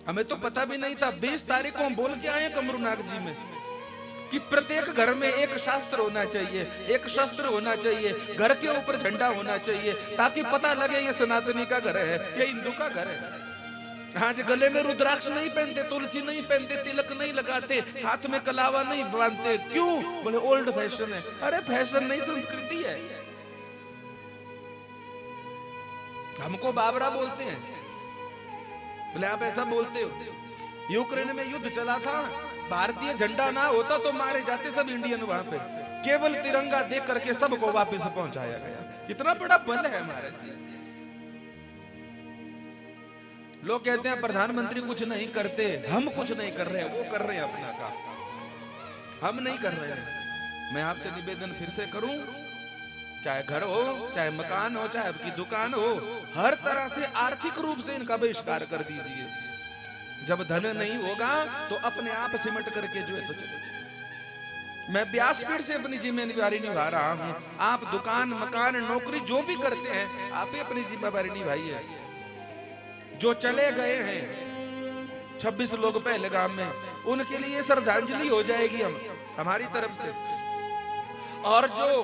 हमें तो पता भी नहीं था। 20 तारीख को हम बोल के आए कमरूनाग जी में कि प्रत्येक घर में एक शास्त्र होना चाहिए, एक शस्त्र होना चाहिए, घर के ऊपर झंडा होना चाहिए, ताकि पता लगे ये सनातनी का घर है, ये हिंदू का घर है। आज गले में रुद्राक्ष नहीं पहनते, तुलसी नहीं पहनते, तिलक नहीं लगाते, हाथ में कलावा नहीं बांधते, क्यों? बोले ओल्ड फैशन है। अरे फैशन नहीं, संस्कृति है। हमको बाबरा बोलते हैं, बोले आप ऐसा बोलते हो। यूक्रेन में युद्ध चला था, भारतीय झंडा ना होता तो मारे जाते सब इंडियन वहां पे, केवल तिरंगा देख करके सबको वापस पहुंचाया गया। इतना बड़ा बल है हमारे। लोग कहते हैं प्रधानमंत्री कुछ नहीं करते, हम कुछ नहीं कर रहे हैं, वो कर रहे हैं अपना काम, हम नहीं कर रहे हैं। मैं आपसे निवेदन फिर से करूं, चाहे घर हो, चाहे मकान हो, चाहे आपकी दुकान हो, हर तरह से आर्थिक रूप से इनका बहिष्कार कर दीजिए। जब धन नहीं होगा तो अपने आप सिमट करके जो है तो चले। मैं व्यासपीठ से अपनी जिम्मेदारी निभा रहा हूं। आप दुकान मकान नौकरी जो भी करते हैं, आप ही अपनी जिम्मेदारी निभाइए। जो चले गए हैं 26 लोग पहलगाम में, उनके लिए श्रद्धांजलि हो जाएगी हमारी तरफ से। और जो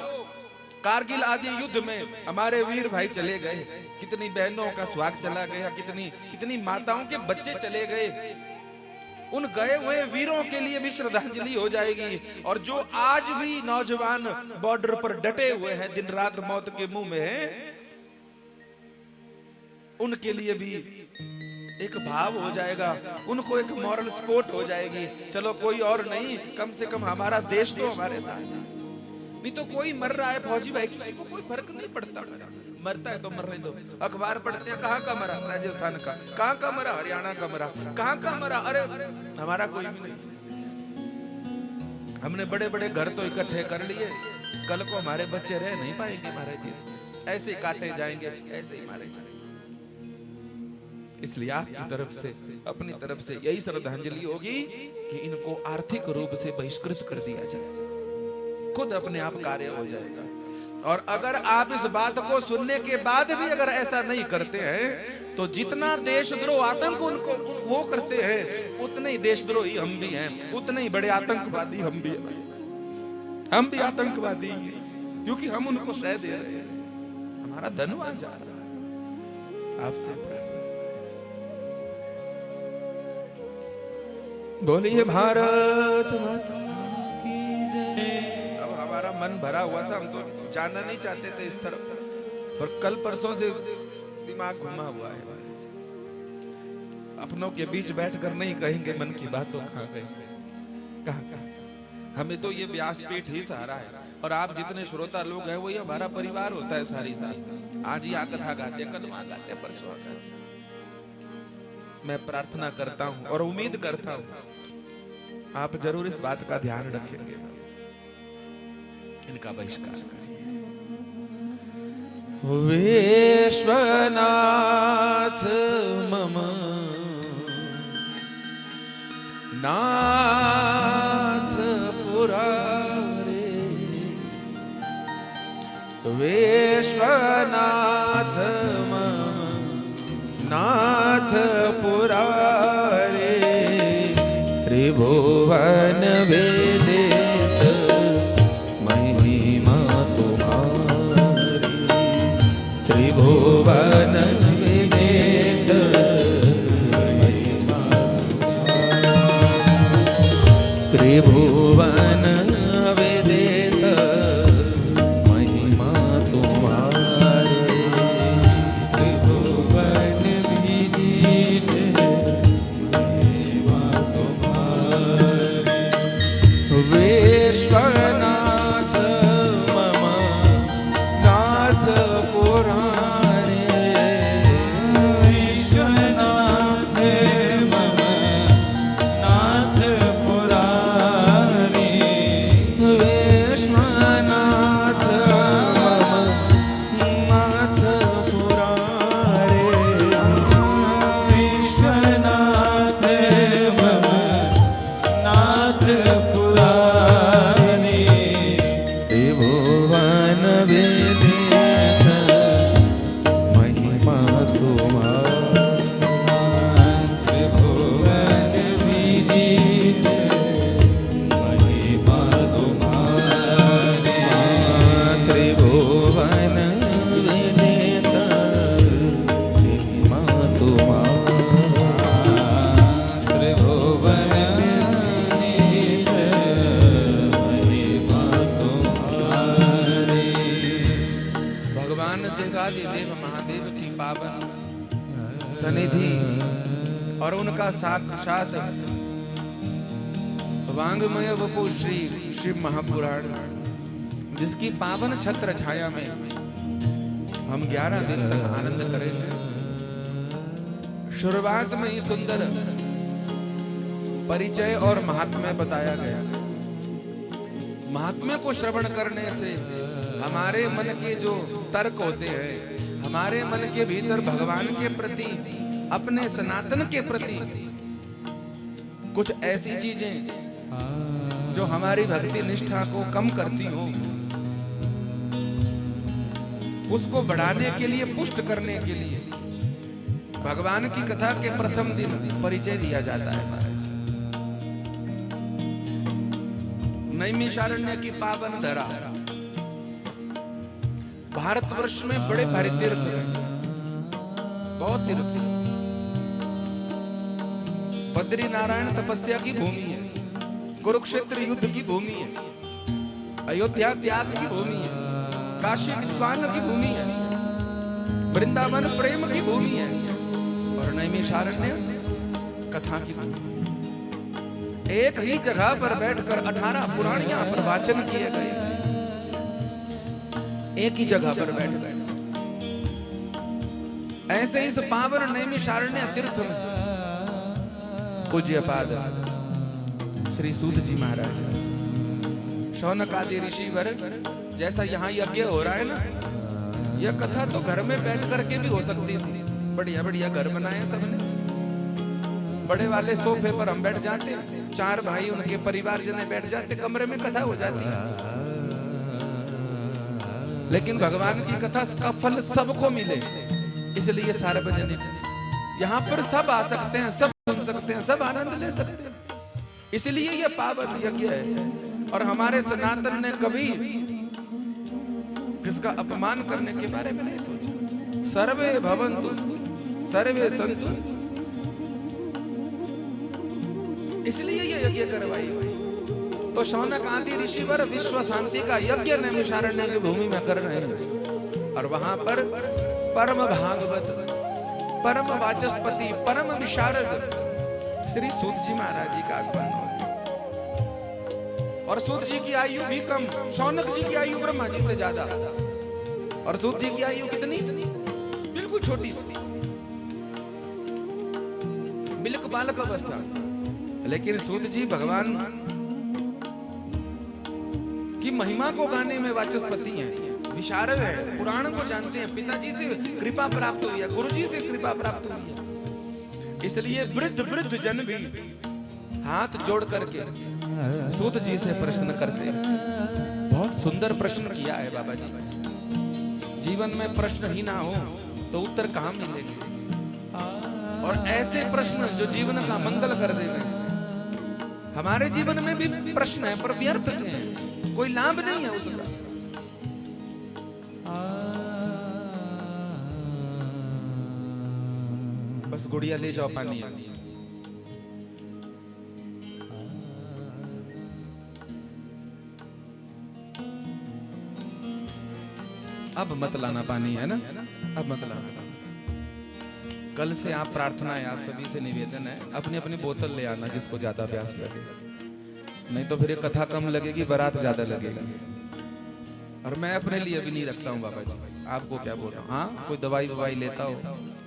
कारगिल आदि युद्ध में हमारे वीर भाई चले गए, कितनी बहनों का सुहाग चला गया, कितनी माताओं के बच्चे चले गए, उन गए हुए वीरों के लिए भी श्रद्धांजलि हो जाएगी। और जो आज भी नौजवान बॉर्डर पर डटे हुए हैं, दिन रात मौत के मुंह में हैं, उनके लिए भी एक भाव हो जाएगा, उनको एक मॉरल सपोर्ट हो जाएगी। चलो कोई और नहीं, कम से कम हमारा देश तो हमारे साथ है। नहीं तो कोई मर रहा है फौजी भाई, किसी को कोई फर्क नहीं पड़ता। मरता है तो मरने दो। अखबार पढ़ते हैं, कहाँ का मरा, राजस्थान का, कहाँ का मरा, हरियाणा का मरा, कहाँ का मरा, अरे हमारा कोई भी नहीं। हमने बड़े बड़े घर तो इकट्ठे कर लिए, कल को हमारे बच्चे रह नहीं पाएंगे हमारे देश में, ऐसे काटे जाएंगे, ऐसे ही मारे जाएंगे। इसलिए आपकी तरफ से, अपनी तरफ से यही श्रद्धांजलि होगी कि इनको आर्थिक रूप से बहिष्कृत कर दिया जाए, खुद अपने आप कार्य हो जाएगा। और अगर आप इस बात को सुनने के बाद भी अगर ऐसा नहीं करते हैं, तो जितना देशद्रोह आतंक उनको वो करते हैं, उतने ही देशद्रोही हम भी हैं, उतने ही बड़े आतंकवादी हम भी हैं। हम भी आतंकवादी हैं, क्योंकि हम उनको शह दे रहे हैं, हमारा धनवान जा रहा है। आपसे बोलिए भारत माता की जय। अब हमारा मन भरा हुआ था, हम तो जाना नहीं चाहते थे इस तरफ, पर कल परसों से दिमाग घुमा हुआ है। अपनों के बीच बैठकर नहीं कहेंगे मन की बात, तो कहाँ गए, कहाँ। हमें तो ये व्यासपीठ ही सहारा है, और आप जितने श्रोता लोग हैं, वो ये हमारा परिवार होता है सारी साथ। आज ही कथा गाते, कल वहां गाते, परसों गाते। मैं प्रार्थना करता हूं और उम्मीद करता हूं आप जरूर इस बात का ध्यान रखेंगे, इनका बहिष्कार करिए। विश्वनाथ मम नाथ पुरारे, विश्वनाथ मम नाथ पुरारे, त्रिभुवन वेदेश महिमा तुम्हारी, त्रिभुवन वेदेश महिमा, त्रिभुवन वेदेश महिमा तुम्हारी, त्रिभुवन विदित महिमा तुम्हारी, विश्वनाथ मम नाथ पुरारे, विश्वनाथ मम नाथ पुरारे, विश्वनाथ मम नाथ पुरारे, विश्वनाथ मम नाथ पुरारे, त्रिभुवन वेदेश महिमा तुम्हारी, त्रिभुवन विदित महिमा तुम्हारी, त्रिभुवन विदित महिमा तुम्हारी, त्रिभुवन विदित महिमा तुम्हारी। भगवान देवादिदेव महादेव की पावन सनिधि और उनका साक्षात वांग्मय वपु श्री शिव महापुराण, जिसकी पावन छत्र छाया में हम 11 दिन तक आनंद करेंगे। शुरुआत में ही सुंदर परिचय और महात्म्य बताया गया। महात्म्य को श्रवण करने से हमारे मन के जो तर्क होते हैं, हमारे मन के भीतर भगवान के प्रति, अपने सनातन के प्रति कुछ ऐसी चीजें जो हमारी भक्ति निष्ठा को कम करती हो, उसको बढ़ाने के लिए, पुष्ट करने के लिए भगवान की कथा के प्रथम दिन परिचय दिया जाता है। नैमिषारण्य की पावन धरा, भारतवर्ष में बड़े भारी तीर्थ हैं, बहुत तीर्थ हैं। बद्री नारायण तपस्या की भूमि है, कुरुक्षेत्र युद्ध की भूमि है, अयोध्या त्याग की भूमि है, काशी विद्वान की भूमि है, वृंदावन प्रेम की भूमि है, और नैमिषारण्य कथा की भूमि। एक ही जगह पर बैठकर 18 पुराण यहां पर वाचन किए गए, एक ही जगह पर बैठ गए। ऐसे इस पावन नैमिषारण्य तीर्थ में पूज्यपाद श्री सूत जी महाराज, शौनक आदि ऋषिवर, जैसा यहाँ यज्ञ हो रहा है ना, यह कथा तो घर में बैठ करके भी हो सकती थी। बढ़िया बढ़िया घर बनाए सबने, बड़े वाले सोफे पर हम बैठ जाते, 4 भाई उनके परिवार जने बैठ जाते, कमरे में कथा हो जाती है। लेकिन भगवान की कथा का फल सबको मिले, इसलिए सार्वजनिक, यहाँ पर सब आ सकते हैं, सब सुन सकते हैं, सब आनंद ले सकते हैं, इसलिए यह पावन यज्ञ है। और हमारे सनातन ने कभी किसका अपमान करने के बारे में नहीं सोचा। सर्वे भवन्तु सर्वे सन्तु, इसलिए यह यज्ञ करवाई। तो शौनक आदि ऋषिवर विश्व शांति का यज्ञ नैमिषारण्य की भूमि में कर रहे हैं, और वहां पर परम भागवत, परम वाचस्पति, परम विशारद श्री सूत जी महाराज जी का आगमन हो गया। और सूत जी की आयु भी कम, शौनक जी की आयु ब्रह्मा जी से ज्यादा, और सूत जी की आयु कितनी? बिल्कुल छोटी सी, बिल्कुल बालक अवस्था। लेकिन सूत जी भगवान की महिमा को गाने में वाचस्पति हैं, विशारद है, पुराण को जानते हैं, पिताजी से कृपा प्राप्त हुई है, गुरुजी से कृपा प्राप्त हुई है। इसलिए वृद्ध जन भी हाथ जोड़ करके सूत जी से प्रश्न करते हैं। बहुत सुंदर प्रश्न किया है बाबा जी। जीवन में प्रश्न ही ना हो तो उत्तर कहां मिलेंगे, और ऐसे प्रश्न जो जीवन का मंगल कर देंगे। हमारे जीवन में भी प्रश्न है, पर व्यर्थ है, कोई लाभ नहीं है उसका। बस गुड़िया ले जाओ पानी। अब मत लाना पानी, है ना, अब मत लाना। कल से आप प्रार्थना है, आप सभी से निवेदन है, अपनी अपनी बोतल ले आना जिसको ज्यादा प्यास लगे, नहीं तो फिर ये कथा कम लगेगी, बारात ज्यादा लगेगी। और मैं अपने लिए भी नहीं रखता हूँ बाबा जी, आपको क्या बोल रहा हूँ। हाँ, कोई दवाई ववाई लेता हो,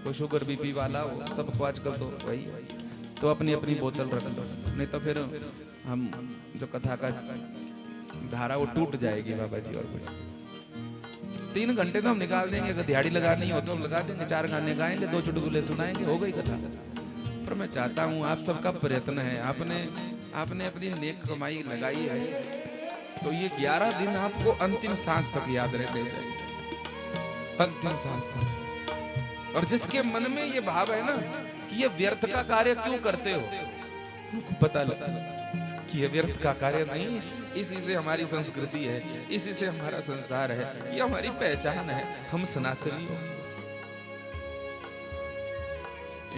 कोई शुगर बीपी वाला हो, सबको आजकल तो वही, तो अपनी अपनी बोतल रख लो, नहीं तो फिर हम जो कथा का धारा वो टूट जाएगी बाबा जी। और कुछ 3 घंटे तो हम निकाल देंगे, अगर दिहाड़ी लगानी हो तो हम लगा देंगे, 4 गाने गाएंगे, 2 चुटकुले सुनाएंगे, हो गई कथा। पर मैं चाहता हूँ आप सबका प्रयत्न है, आपने अपनी नेक कमाई लगाई है, तो ये 11 दिन आपको अंतिम सांस तक याद रहने चाहिए, अंतिम सांस तक। और जिसके मन में ये भाव है ना कि ये व्यर्थ का कार्य क्यों करते हो, उनको पता लगा कि ये व्यर्थ का कार्य नहीं है, इसी से हमारी संस्कृति है, इसी से हमारा संसार है, ये हमारी पहचान है, हम सनातनी हो।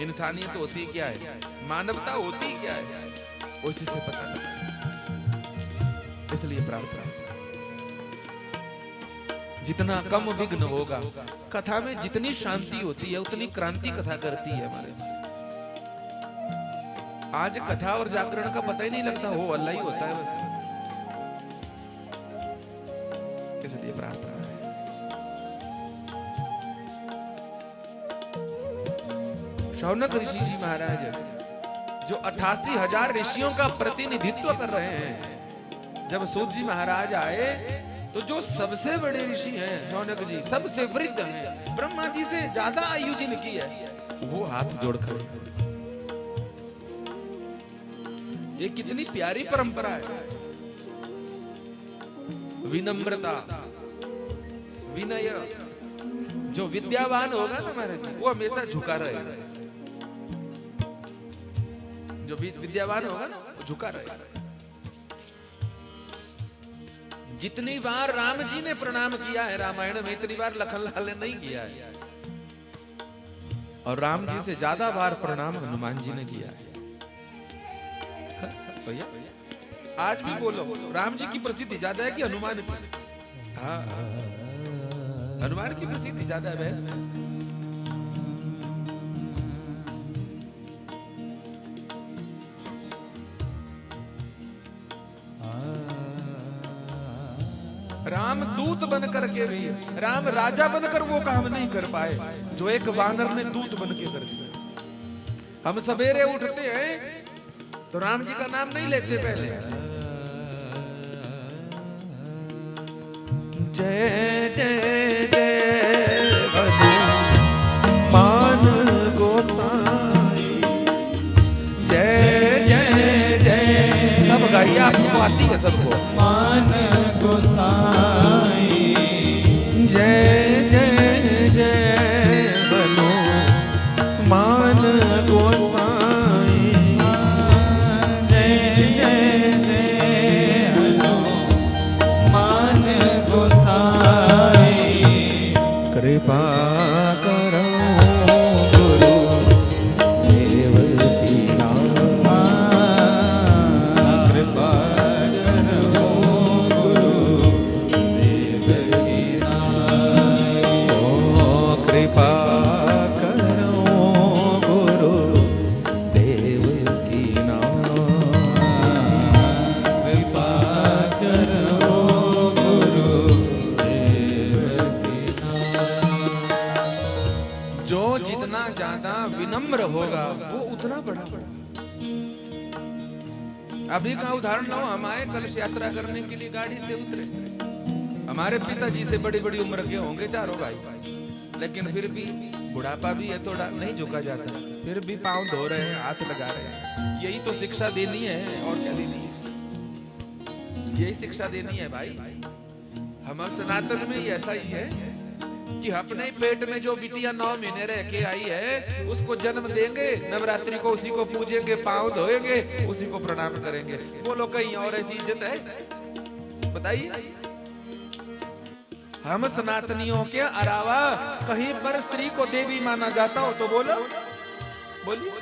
इंसानियत होती क्या है, मानवता होती क्या है, उसी से पता लगता। इसलिए प्रार्थना, जितना कम विघ्न होगा, कथा में जितनी शांति होती है उतनी क्रांति कथा करती है हमारे। आज कथा और जागरण का पता ही नहीं लगता, हो अल्लाह ही होता है बस। इसलिए प्रार्थना है। शौनक ऋषि जी महाराज जो 88,000 ऋषियों का प्रतिनिधित्व कर रहे हैं, जब सूत जी महाराज आए तो जो सबसे बड़े ऋषि हैं शौनक जी, सबसे वृद्ध हैं, ब्रह्मा जी से ज्यादा आयु जिनकी है, वो हाथ जोड़ खड़े हैं। ये कितनी प्यारी परंपरा है। विनम्रता, विनय, जो विद्यावान होगा ना महाराज जी, वो हमेशा झुका रहेगा। जो विद्यावान होगा ना, वो झुका रहेगा। जितनी बार राम जी ने प्रणाम किया है रामायण में, इतनी बार लखनलाल ने नहीं किया है। और राम जी से ज्यादा बार प्रणाम हनुमान जी ने किया है। भैया आज भी बोलो, राम जी की प्रसिद्धि ज्यादा है कि हनुमान की? हाँ, हनुमान की प्रसिद्धि ज्यादा है। राम दूत बनकर के भी, राम राजा बनकर वो काम नहीं कर पाए जो एक वानर ने दूत बन के कर दिया। हम सवेरे उठते हैं तो राम जी का नाम नहीं लेते पहले, जय जय जय हनुमान गोसाई, जय जय जय, सब गाइए, आपको आती है सबको, मान गोसाई, जय जय जय हनुमान गोसाई, जय जय जय हनुमान गोसाई, कृपा करो गुरु देवकी नाम, कृपा करो गुरु देवकी नाम, ओ कृपा करो गुरु देवकी नाम, कृपा करो गुरु देवकी नाम। जो जितना ज्यादा विनम्र होगा वो उतना बड़ा। अभी का उदाहरण लो, हम आए कलश यात्रा करने के लिए, गाड़ी से उतरे, हमारे पिताजी से बड़ी बड़ी उम्र के होंगे चारों भाई, लेकिन फिर भी बुढ़ापा भी है, थोड़ा नहीं झुका जाता, फिर भी पांव धो रहे हैं, हाथ लगा रहे हैं। यही तो शिक्षा देनी है, और क्या देनी है? यही शिक्षा देनी है भाई। हमारे सनातन में ही ऐसा ही है कि अपने पेट में जो बिटिया 9 महीने रह के आई है उसको जन्म देंगे, नवरात्रि को उसी को पूजेंगे, पांव धोएंगे, उसी को प्रणाम करेंगे। बोलो कहीं और ऐसी इज्जत है? बताइए। हम सनातनियों के अलावा कहीं पर स्त्री को देवी माना जाता हो तो बोलो, बोलिए,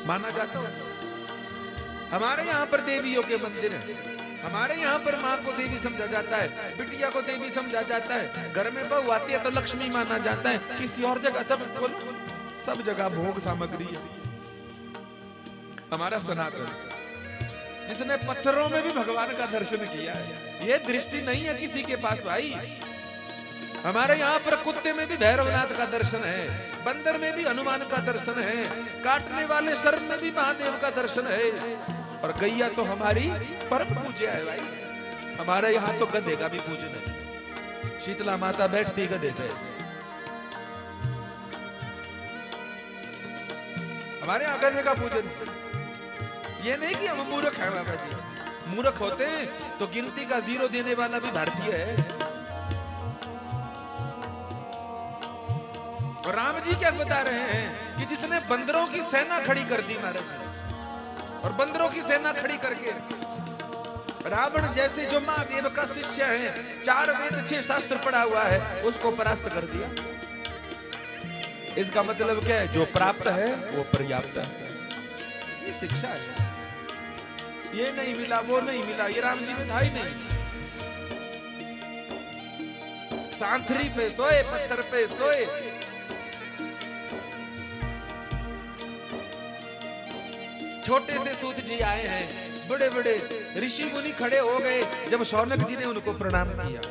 माना जाता हो? हमारे यहाँ पर देवियों के मंदिर हैं, हमारे यहाँ पर माँ को देवी समझा जाता है, बिटिया को देवी समझा जाता है, घर में बहू आती है तो लक्ष्मी माना जाता है। किसी और जगह सब जगह भोग सामग्री है। हमारा सनातन, जिसने पत्थरों में भी भगवान का दर्शन किया है, ये दृष्टि नहीं है किसी के पास भाई। हमारे यहाँ पर कुत्ते में भी भैरवनाथ का दर्शन है, बंदर में भी हनुमान का दर्शन है, काटने वाले सर्प में भी महादेव का दर्शन है, और गैया तो हमारी परम पूज्य है भाई। हमारे यहाँ तो गधे का भी पूजन है, शीतला माता बैठती गधे पे। हमारे यहाँ गधे का पूजन है। ये नहीं कि हम मूर्ख हैं बाबा जी, मूर्ख होते तो गिनती का 0 देने वाला भी भारतीय है। और राम जी क्या बता रहे हैं कि जिसने बंदरों की सेना खड़ी कर दी महाराज जी, और बंदरों की सेना खड़ी करके रावण जैसे जो महादेव का शिष्य है, 4 वेद 6 शास्त्र पढ़ा हुआ है, उसको परास्त कर दिया। इसका मतलब क्या है? जो प्राप्त है वो पर्याप्त है। ये शिक्षा है। ये नहीं मिला, वो नहीं मिला, ये राम जी में था ही नहीं। सांथरी पे सोए, पत्थर पे सोए, छोटे से सूत जी आए हैं, बड़े बड़े ऋषि मुनि खड़े हो गए जब शौनक जी ने उनको प्रणाम किया।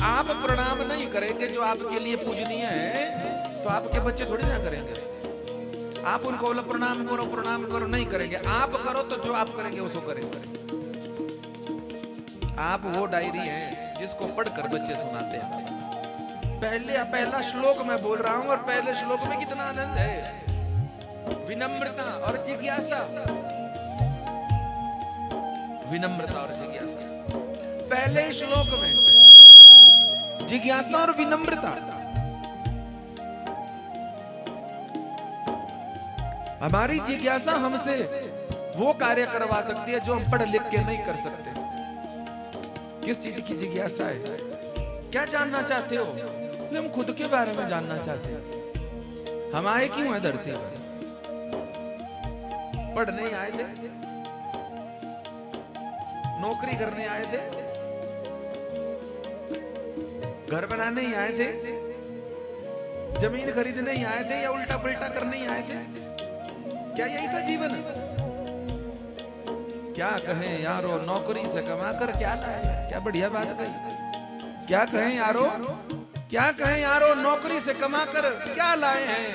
आप प्रणाम नहीं करेंगे जो आपके लिए पूजनीय है तो आपके बच्चे थोड़ी ना करेंगे। आप उनको बोलो प्रणाम करो, नहीं करेंगे। आप करो तो जो आप करेंगे उसको करेंगे। आप वो डायरी है जिसको पढ़कर बच्चे सुनाते हैं। पहला श्लोक मैं बोल रहा हूं, और पहले श्लोक में कितना आनंद है, विनम्रता और जिज्ञासा। विनम्रता और जिज्ञासा पहले श्लोक में, जिज्ञासा और विनम्रता। हमारी जिज्ञासा हमसे वो कार्य करवा सकती है जो हम पढ़ लिख के नहीं कर सकते। किस चीज की जिज्ञासा है? क्या जानना चाहते हो? हम खुद के बारे में जानना चाहते हैं। हम आए क्यों है धरती पर? पढ़ने आए थे, नौकरी करने आए थे, घर बनाने ही आए थे, जमीन खरीदने ही आए थे, या उल्टा पुल्टा करने ही आए थे? क्या यही था जीवन? क्या कहें यारो, नौकरी से कमाकर क्या लाए? क्या बढ़िया बात कही। क्या कहें यारो, क्या कहें यारो, नौकरी से कमाकर क्या लाए हैं?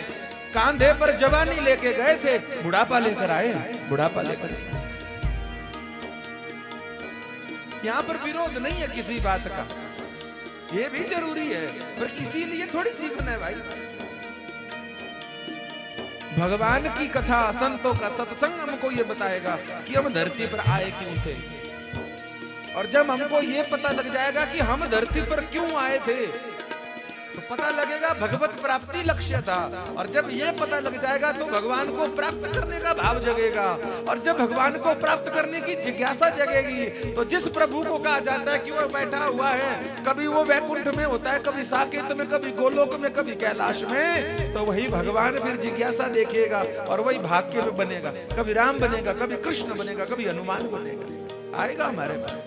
कांधे पर जवानी लेके गए थे, बुढ़ापा लेकर आए, बुढ़ापा लेकर। यहां पर विरोध नहीं है किसी बात का, ये भी जरूरी है, पर इसीलिए थोड़ी जीवन है भाई। भगवान की कथा, संतों का सत्संग हमको ये बताएगा कि हम धरती पर आए क्यों थे। और जब हमको ये पता लग जाएगा कि हम धरती पर क्यों आए थे, तो पता लगेगा भगवत प्राप्ति लक्ष्य था। और जब ये पता लग जाएगा तो भगवान को प्राप्त करने का भाव जगेगा। और जब भगवान को प्राप्त करने की जिज्ञासा जगेगी, तो जिस प्रभु को कहा जाता है कि वो बैठा हुआ है, कभी वो वैकुंठ में होता है, कभी साकेत में, कभी गोलोक में, कभी कैलाश में, तो वही भगवान फिर जिज्ञासा देखेगा और वही भाग्य में बनेगा। कभी राम बनेगा, कभी कृष्ण बनेगा, कभी हनुमान बनेगा, आएगा हमारे पास।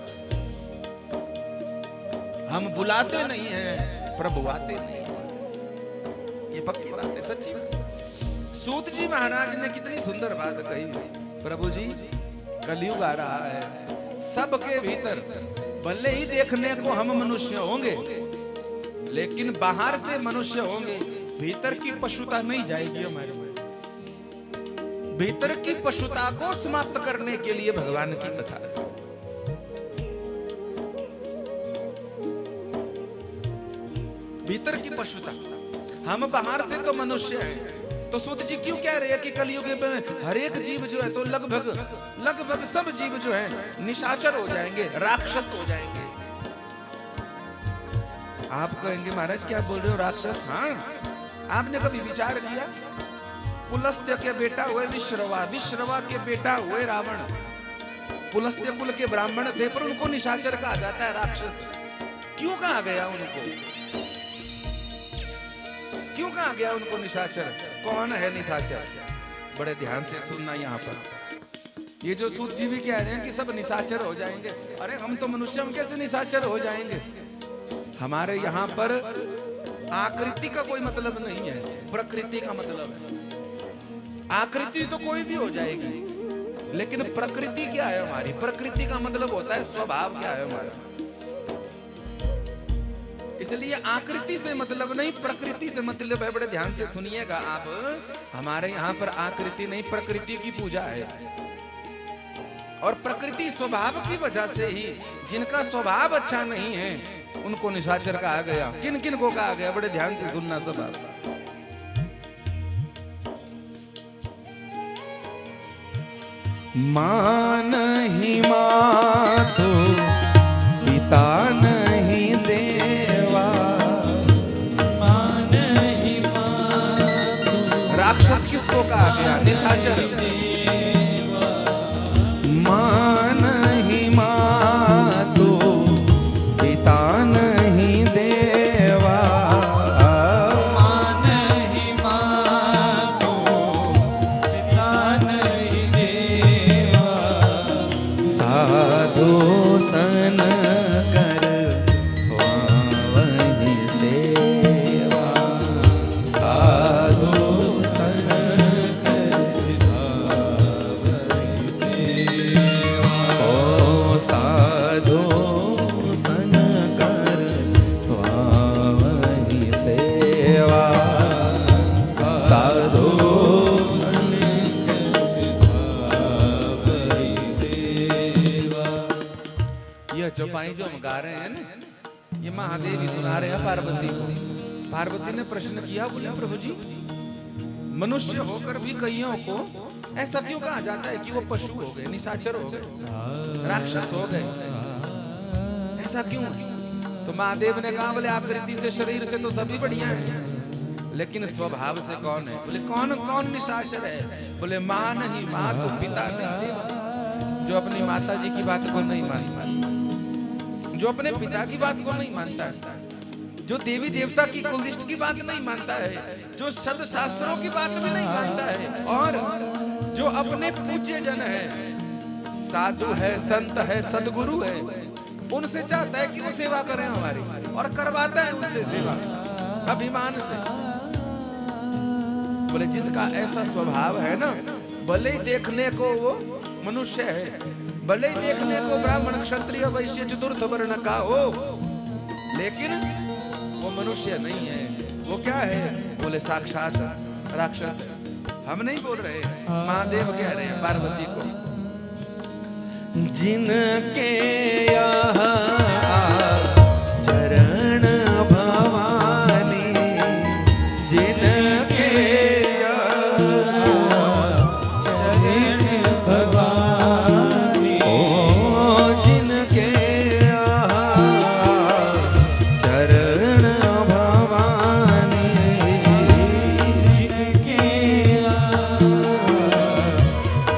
हम बुलाते नहीं हैं, प्रभु आते नहीं। ये पक्की बात है, सच्ची बात। सूत जी महाराज ने कितनी सुंदर बात कही। प्रभु जी, कलयुग आ रहा है, सबके भीतर भले ही देखने को हम मनुष्य होंगे, लेकिन बाहर से मनुष्य होंगे, भीतर की पशुता नहीं जाएगी हमारे में। भीतर की पशुता को समाप्त करने के लिए भगवान की कथा है। भीतर की पशुता, हम बाहर से तो मनुष्य हैं। तो सूत जी क्यों कह रहे हैं कि कलयुग में हर एक जीव जो है, तो लगभग सब जीव जो है निशाचर हो जाएंगे, राक्षस हो जाएंगे। आप कहेंगे महाराज क्या बोल रहे हो, राक्षस? हाँ, आपने कभी विचार किया? पुलस्त्य के बेटा हुए विश्रवा, विश्रवा के बेटा हुए रावण। पुलस्त्य कुल के ब्राह्मण थे, पर उनको निशाचर कहा जाता है, राक्षस। क्यों कहा गया उनको? क्यों कहा गया उनको निशाचर? कौन है निशाचर? बड़े ध्यान से सुनना यहाँ पर। ये जो सूत जी भी कह रहे हैं कि सब निशाचर हो जाएंगे, अरे हम तो मनुष्य, हम कैसे निशाचर हो जाएंगे? हमारे यहाँ पर आकृति का कोई मतलब नहीं है, प्रकृति का मतलब है। आकृति तो कोई भी हो जाएगी, लेकिन प्रकृति क्या है हमारी? प्रकृति का मतलब होता है स्वभाव क्या है हमारा। इसलिए आकृति से मतलब नहीं, प्रकृति से मतलब है। बड़े ध्यान से सुनिएगा आप, हमारे यहाँ पर आकृति नहीं, प्रकृति की पूजा है। और प्रकृति स्वभाव की वजह से ही, जिनका स्वभाव अच्छा नहीं है उनको निशाचर कहा गया। किन किन को कहा गया? बड़े ध्यान से सुनना सब आप। मां नहीं मां तो पिता नहीं देवा, मां नहीं मां तो। राक्षस किसको कहा गया? निशाचर। मां नहीं मां तो पिता नहीं देवा, मां नहीं मां तो पिता नहीं देवा। साधु सन कर वही सेवा, साधु सन कर वही सेवा। ओ साधु सन कर वही सेवा, साधु सन कर वही सेवा। यह चौपाई जो हम गा रहे हैं ना, ये महादेव ही सुना रहे हैं पार्वती को। पार्वती ने प्रश्न किया, बोले प्रभु जी, मनुष्य होकर भी कईयों को ऐसा क्यों कहा जाता है कि वो पशु हो गए, निशाचर हो गए, राक्षस हो गए? ऐसा क्यों? तो महादेव ने कहा, बोले आकृति से, शरीर से तो सभी बढ़िया है, लेकिन स्वभाव से कौन है? बोले कौन कौन निशाचर है? बोले मां नहीं मां तो पिता नहीं देवा। जो अपनी माता जी की बात को नहीं मानता, जो अपने पिता की बात को नहीं मानता है, जो देवी देवता की कुलदिष्ट की बात नहीं मानता है, जो सद शास्त्रों की बात भी नहीं मानता है, और जो अपने पूज्य जन है, साधु है, संत है, सदगुरु है, उनसे चाहता है कि वो सेवा करें हमारी, और करवाता है उनसे सेवा अभिमान से। बोले जिसका ऐसा स्वभाव है ना, भले ही देखने को वो मनुष्य है, भले ही देखने को ब्राह्मण क्षत्रिय वैश्य चतुर्थ वर्ण का हो, लेकिन वो मनुष्य नहीं है। वो क्या है? बोले साक्षात राक्षस है। हम नहीं बोल रहे, महादेव कह रहे हैं पार्वती को। जिनके यहाँ चरण भवानी, जिनके यहाँ चरण भवानी, ओ जिनके यहाँ चरण भवानी, जिनके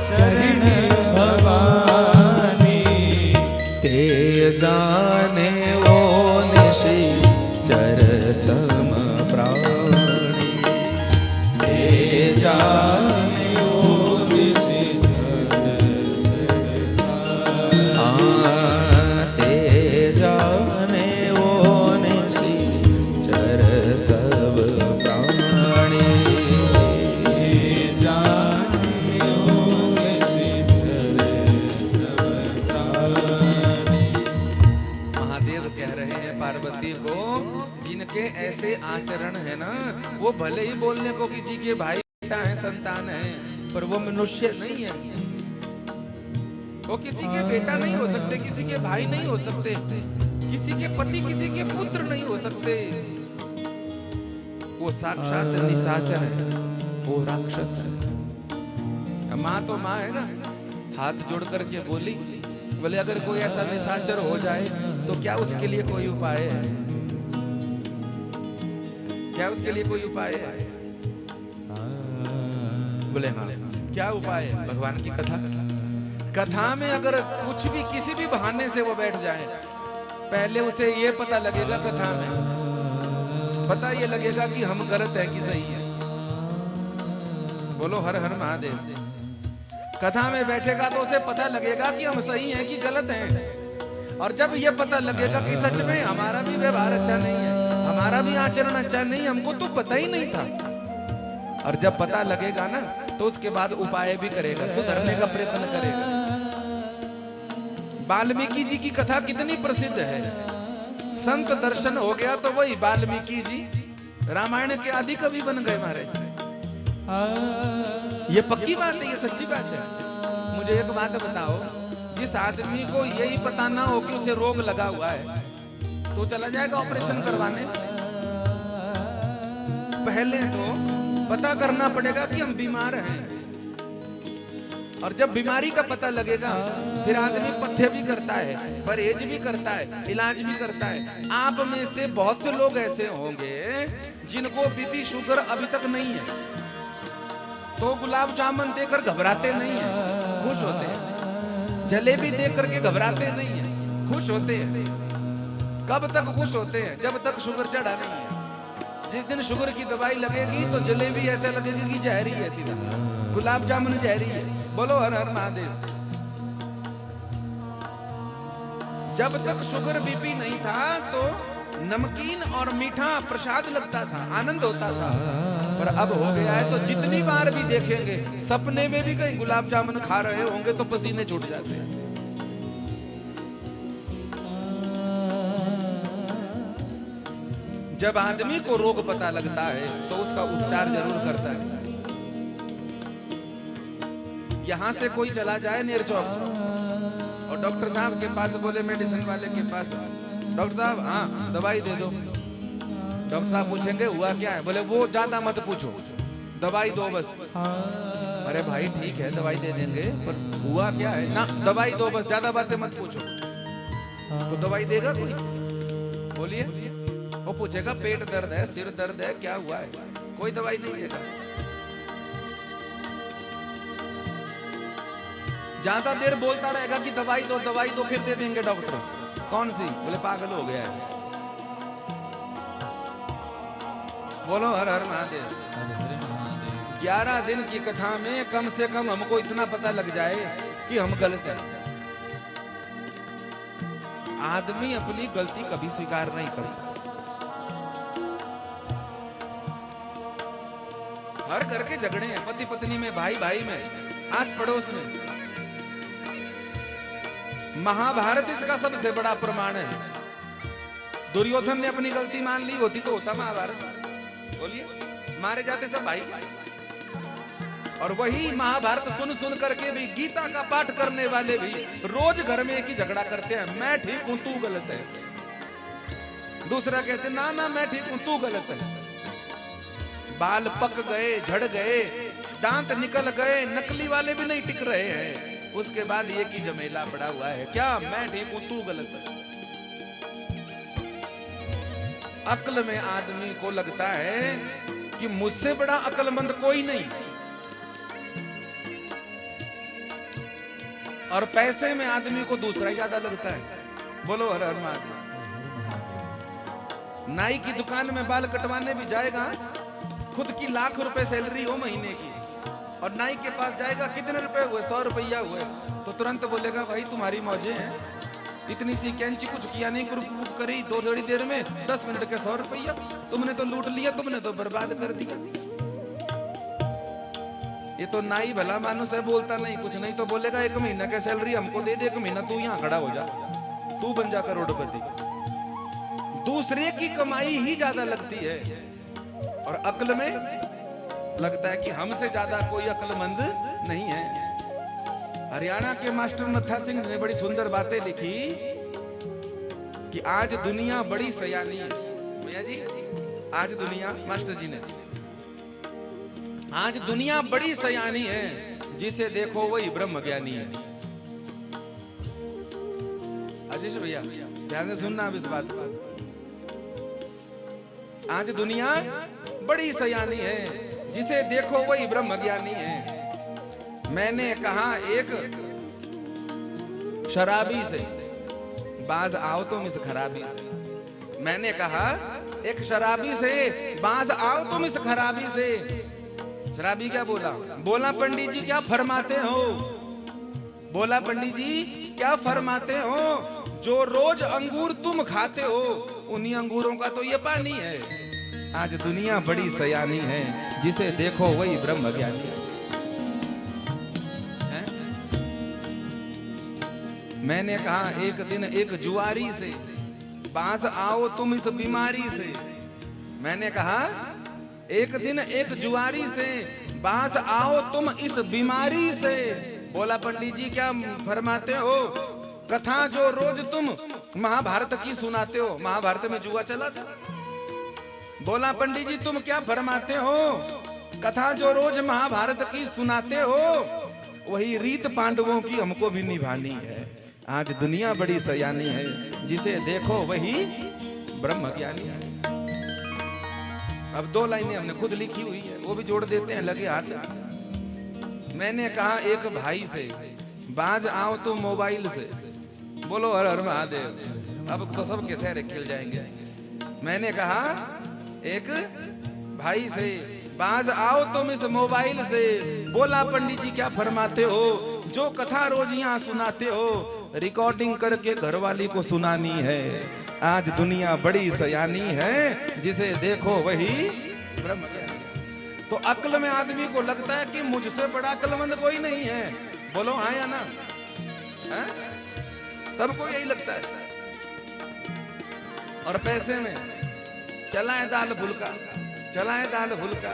चरण भवानी, ते जाने वो निश्चर सम प्राणी, ते जाने वो निश्चर, ते जाने वो निश्चर सब प्राणी, जाने वो निश्चर सब प्राणी। महादेव कह रहे हैं पार्वती को, जिनके ऐसे आचरण है ना, वो भले ही बोलने को किसी के भाई बेटा है, संतान है, पर वो मनुष्य नहीं है। वो किसी के बेटा नहीं हो सकते, किसी के भाई नहीं हो सकते, किसी के पति, किसी के पुत्र नहीं हो सकते। वो साक्षात निशाचर है, वो राक्षस है। माँ तो माँ है ना, हाथ जोड़ करके बोली, बोले अगर कोई ऐसा निशाचर हो जाए तो क्या उसके लिए कोई उपाय है? क्या उसके लिए कोई उपाय है? बोले हाँ। क्या उपाय है? भगवान की कथा। कथा में अगर कुछ भी किसी भी बहाने से वो बैठ जाए, पहले उसे ये पता लगेगा, कथा में पता ये लगेगा कि हम गलत है कि सही है। बोलो हर हर महादेव। कथा में बैठेगा तो उसे पता लगेगा कि हम सही हैं कि गलत हैं। और जब ये पता लगेगा कि सच में हमारा भी व्यवहार अच्छा नहीं है, हमारा भी आचरण अच्छा नहीं, हमको तो पता ही नहीं था, और जब पता लगेगा ना, तो उसके बाद उपाय भी करेगा, सुधरने का प्रयत्न करेगा। वाल्मीकि जी की कथा कितनी प्रसिद्ध है। संत दर्शन हो गया तो वही वाल्मीकि जी रामायण के आदि कवि बन गए महाराज। ये पक्की बात है, ये सच्ची बात है। मुझे एक बात बताओ, जिस आदमी को यही पता ना हो कि उसे रोग लगा हुआ है, तो चला जाएगा ऑपरेशन करवाने? पहले तो पता करना पड़ेगा कि हम बीमार हैं, और जब बीमारी का पता लगेगा फिर आदमी पथ्य भी करता है, परहेज भी करता है, इलाज भी करता है। आप में से बहुत से लोग ऐसे होंगे जिनको बीपी शुगर अभी तक नहीं है, तो गुलाब जामुन देकर घबराते नहीं है, खुश होते हैं। जलेबी देख करके घबराते नहीं है, खुश होते हैं। कब तक खुश होते हैं? जब तक शुगर चढ़ा नहीं है। जिस दिन शुगर की दवाई लगेगी तो जलेबी ऐसा लगेगी कि जहरी है, सीधा गुलाब जामुन जहरी है। बोलो हर हर महादेव। जब तक शुगर बीपी नहीं था तो नमकीन और मीठा प्रसाद लगता था, आनंद होता था, पर अब हो गया है तो जितनी बार भी देखेंगे, सपने में भी कहीं गुलाब जामुन खा रहे होंगे तो पसीने छूट जाते हैं। जब आदमी को रोग पता लगता है तो उसका उपचार जरूर करता है। यहां से कोई चला जाए नेर चौक और डॉक्टर साहब के पास बोले, मेडिसिन वाले के पास, डॉक्टर साहब हाँ दवाई दे दो। डॉक्टर साहब पूछेंगे हुआ क्या है? बोले वो ज्यादा मत पूछो, दवाई दो बस। अरे भाई ठीक है दवाई दे देंगे, पर हुआ क्या है? ना दवाई दो बस, ज्यादा बातें मत पूछो। तो दवाई देगा कोई? बोलिए। वो पूछेगा पेट दर्द है, सिर दर्द है, क्या हुआ है? कोई दवाई नहीं देगा। ज्यादा देर बोलता रहेगा कि दवाई दो दवाई दो, फिर दे देंगे डॉक्टर। कौन सी? बोले पागल हो गया है। बोलो हर हर महादेव। 11 दिन की कथा में कम से कम हमको इतना पता लग जाए कि हम गलत हैं। आदमी अपनी गलती कभी स्वीकार नहीं करता। हर घर के झगड़े हैं, पति पत्नी में, भाई भाई में, आस पड़ोस में। महाभारत इसका सबसे बड़ा प्रमाण है। दुर्योधन ने अपनी गलती मान ली होती तो होता महाभारत। बोलिए, मारे जाते सब भाई। और वही महाभारत सुन सुन करके भी गीता का पाठ करने वाले भी रोज घर में एक ही झगड़ा करते हैं, मैं ठीक हूं तू गलत है। दूसरा कहते ना ना मैं ठीक हूं तू गलत है। बाल पक गए, झड़ गए, दांत निकल गए, नकली वाले भी नहीं टिक रहे हैं, उसके बाद ये की झमेला पड़ा हुआ है, क्या मैं ठीक हूं तू गलत है। अक्ल में आदमी को लगता है कि मुझसे बड़ा अक्लमंद कोई नहीं, और पैसे में आदमी को दूसरा ही ज्यादा लगता है। बोलो हर हर महादेव। नाई की दुकान में बाल कटवाने भी जाएगा, खुद की लाख रुपए सैलरी हो महीने की, और नाई के पास जाएगा कितने रुपए हुए, 100 रुपया हुए, तो तुरंत बोलेगा भाई तुम्हारी मौजें हैं, इतनी सी कैंची कुछ किया नहीं, ग्रुप करी दो थोड़ी देर में 10 मिनट के 100 रुपया, तुमने तो लूट लिया, तुमने तो बर्बाद कर दिया। ये तो नाई भला मानुस है, बोलता नहीं कुछ नहीं, तो बोलेगा 1 महीना का सैलरी हमको दे दे, 1 महीना तू यहाँ खड़ा हो जा, तू बन जा करोड़पति। दूसरे की कमाई ही ज्यादा लगती है, और अक्ल में लगता है कि हमसे ज्यादा कोई अक्लमंद नहीं है। हरियाणा के मास्टर नत्था सिंह ने बड़ी सुंदर बातें लिखी कि आज दुनिया बड़ी सयानी है। भैया जी, आज दुनिया, मास्टर जी ने, आज दुनिया बड़ी सयानी है, जिसे देखो वही ब्रह्म ज्ञानी है। आशीष भैया ध्यान से सुनना अब इस बात को। आज दुनिया बड़ी सयानी है, जिसे देखो वही ब्रह्म ज्ञानी है। मैंने कहा एक शराबी से, बाज आओ तुम इस खराबी से। मैंने कहा एक शराबी से, बाज आओ तुम इस खराबी से। शराबी क्या बोला? बोला पंडित जी क्या फरमाते हो? बोला पंडित जी क्या फरमाते हो? जो रोज अंगूर तुम खाते हो, उन्हीं अंगूरों का तो ये पानी है। आज दुनिया बड़ी सयानी है, जिसे देखो वही ब्रह्म ज्ञानी है। मैंने कहा एक दिन एक जुआरी से, बाज आओ तुम इस बीमारी से। मैंने कहा एक दिन एक जुआरी से, बाज आओ तुम इस बीमारी से। बोला पंडित जी क्या फरमाते हो? कथा जो रोज तुम महाभारत की सुनाते हो। महाभारत में जुआ चला था। बोला पंडित जी तुम क्या फरमाते हो? कथा जो रोज महाभारत की सुनाते हो, वही रीत पांडवों की हमको भी निभानी है। आज दुनिया बड़ी सयानी है, जिसे देखो वही ब्रह्म ज्ञानी है। अब 2 लाइनें हमने खुद लिखी हुई है, वो भी जोड़ देते हैं लगे हाथ। मैंने कहा एक भाई से, बाज आओ तुम मोबाइल से। बोलो हर हर महादेव। अब तो सब के सहरे खिल जाएंगे। मैंने कहा एक भाई से, बाज आओ तुम इस मोबाइल से। बोला पंडित जी क्या फरमाते हो? जो कथा रोज यहाँ सुनाते हो, रिकॉर्डिंग करके घरवाली को सुनानी है। आज दुनिया बड़ी सयानी है, जिसे देखो वही ब्रह्म ज्ञानी है। तो अक्ल में आदमी को लगता है कि मुझसे बड़ा अक्लमंद कोई नहीं है। बोलो हाँ या ना? है? सबको यही लगता है। और पैसे में चला है दाल फुल्का, चला है दाल फुल्का,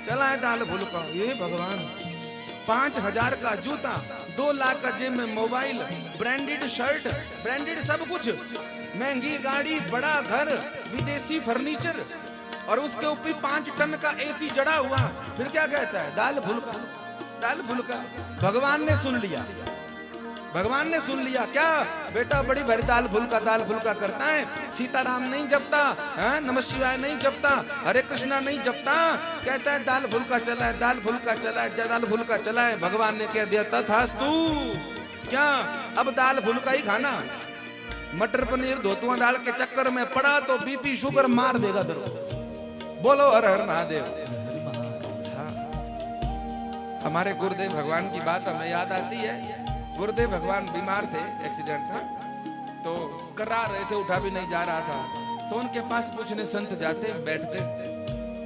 चला है दाल फुल्का। ये भगवान, 5000 का जूता, 2 लाख का जेब में मोबाइल, ब्रांडेड शर्ट, ब्रांडेड सब कुछ, महंगी गाड़ी, बड़ा घर, विदेशी फर्नीचर, और उसके ऊपर 5 टन का एसी जड़ा हुआ। फिर क्या कहता है? दाल फुल्का, दाल फुल्का। भगवान ने सुन लिया, भगवान ने सुन लिया। क्या बेटा बड़ी भारी दाल फुल्का करता है, सीताराम नहीं जपता, नमः शिवाय नहीं जपता, हरे कृष्णा नहीं जपता, कहता है दाल फुल्का चला है, दाल फुल्का चला है, दाल फुल्का चला है। भगवान ने कह दिया तथास्तु। क्या अब दाल फुल्का ही खाना? मटर पनीर धोतुआ दाल के चक्कर में पड़ा तो बीपी शुगर मार देगा दरो। बोलो हर हर महादेव। हाँ। हमारे गुरुदेव भगवान की बात हमें याद आती है। गुरुदेव भगवान बीमार थे, एक्सीडेंट था, तो करा रहे थे, उठा भी नहीं जा रहा था। तो उनके पास पूछने संत जाते बैठते,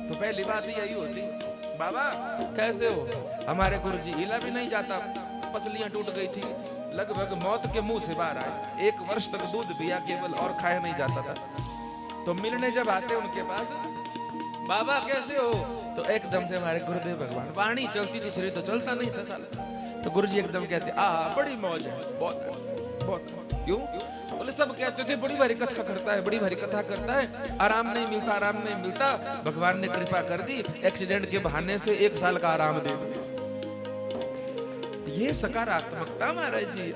तो पहली बात यही होती, बाबा कैसे हो? हमारे गुरुजी हिला भी नहीं जाता, पसलियां टूट गई थी, लगभग मौत के मुंह से बाहर आए, 1 वर्ष तक दूध पिया केवल और खाया नहीं जाता था। तो मिलने जब आते उनके पास, बाबा कैसे हो? तो एकदम से हमारे गुरुदेव भगवान, वाणी चलती थी, शरीर तो चलता नहीं था साला। तो गुरुजी एकदम कहते, बड़ी मौज है, बहुत बहुत। क्यों? बोले सब कहते थे बड़ी भारी कथा करता है, बड़ी भारी कथा करता है, आराम नहीं मिलता, आराम नहीं मिलता। भगवान ने कृपा कर दी, एक्सीडेंट के बहाने से 1 साल का आराम दे दिया। ये सकारात्मकता महाराज जी,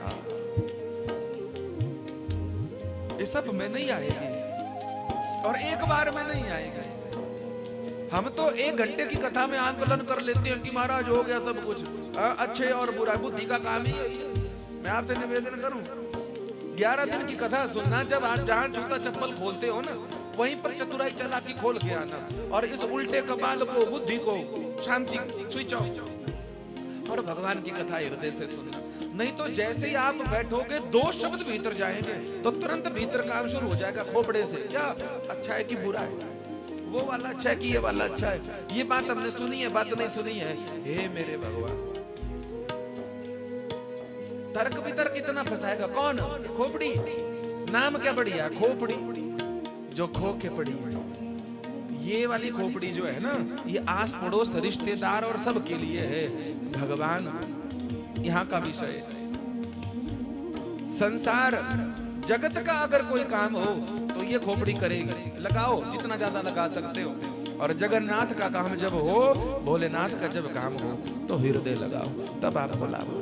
ये सब में नहीं आएगी और एक बार में नहीं आएगी। हम तो 1 घंटे की कथा में आंदोलन कर लेते हैं कि महाराज हो गया सब कुछ, अच्छे और बुरा, बुद्धि का काम ही है। मैं आपसे निवेदन करूं, 11 दिन की कथा सुनना, जब आप जहां जूता चप्पल खोलते हो ना, वहीं पर चतुराई चालाकी खोल के आना, और इस उल्टे कपाल को, बुद्धि को शांति स्विच ऑफ, और भगवान की कथा हृदय से सुनना। नहीं तो जैसे ही आप बैठोगे 2 शब्द भीतर जाएंगे तो तुरंत भीतर काम शुरू हो जाएगा खोपड़े से, क्या अच्छा है कि बुरा है, वो वाला अच्छा है कि ये वाला अच्छा है, ये बात हमने सुनी है, बात नहीं सुनी है। हे मेरे भगवान, तर्क वितर्क इतना फंसाएगा कौन? खोपड़ी। नाम क्या बढ़िया? खोपड़ी, जो खो के पड़ी। ये वाली खोपड़ी जो है ना, ये आस पड़ोस रिश्तेदार और सब के लिए है, भगवान यहाँ का विषय है। संसार जगत का अगर कोई काम हो तो ये खोपड़ी करेगी, लगाओ जितना ज्यादा लगा सकते हो। और जगन्नाथ का काम जब हो, भोलेनाथ का जब काम हो, तो हृदय लगाओ, तब आपको लाभ हो।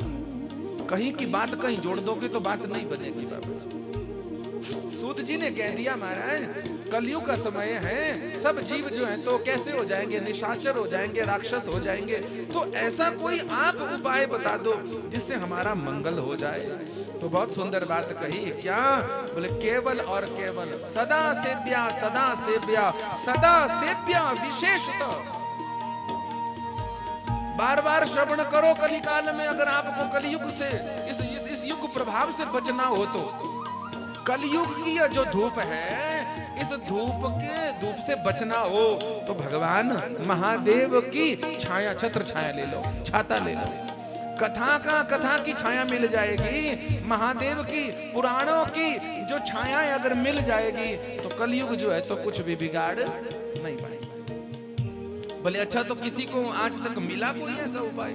कहीं की बात कहीं जोड़ दोगे तो बात नहीं बनेगी बाबा जी। सूत जी ने कह दिया, महाराज कलयुग का समय है, सब जीव जो हैं तो कैसे हो जाएंगे? निशाचर हो जाएंगे, राक्षस हो जाएंगे। तो ऐसा कोई आप उपाय बता दो जिससे हमारा मंगल हो जाए। तो बहुत सुंदर बात कही, क्या बोले? केवल और केवल सदा सेव्या, सदा सेव्या, सदा सेव्या विशेषतः। बार बार श्रवण करो कलिकाल में, अगर आपको कलयुग से, इस युग प्रभाव से बचना हो तो। कलयुग की यह जो धूप है, इस धूप से बचना हो तो भगवान महादेव की छाया, छत्र छाया ले लो, छाता ले लो। कथा की छाया मिल जाएगी, महादेव की, पुराणों की जो छाया अगर मिल जाएगी तो कलयुग जो है तो कुछ भी बिगाड़ नहीं पाएगा। बोले अच्छा, तो किसी को आज तक मिला कोई ऐसा उपाय?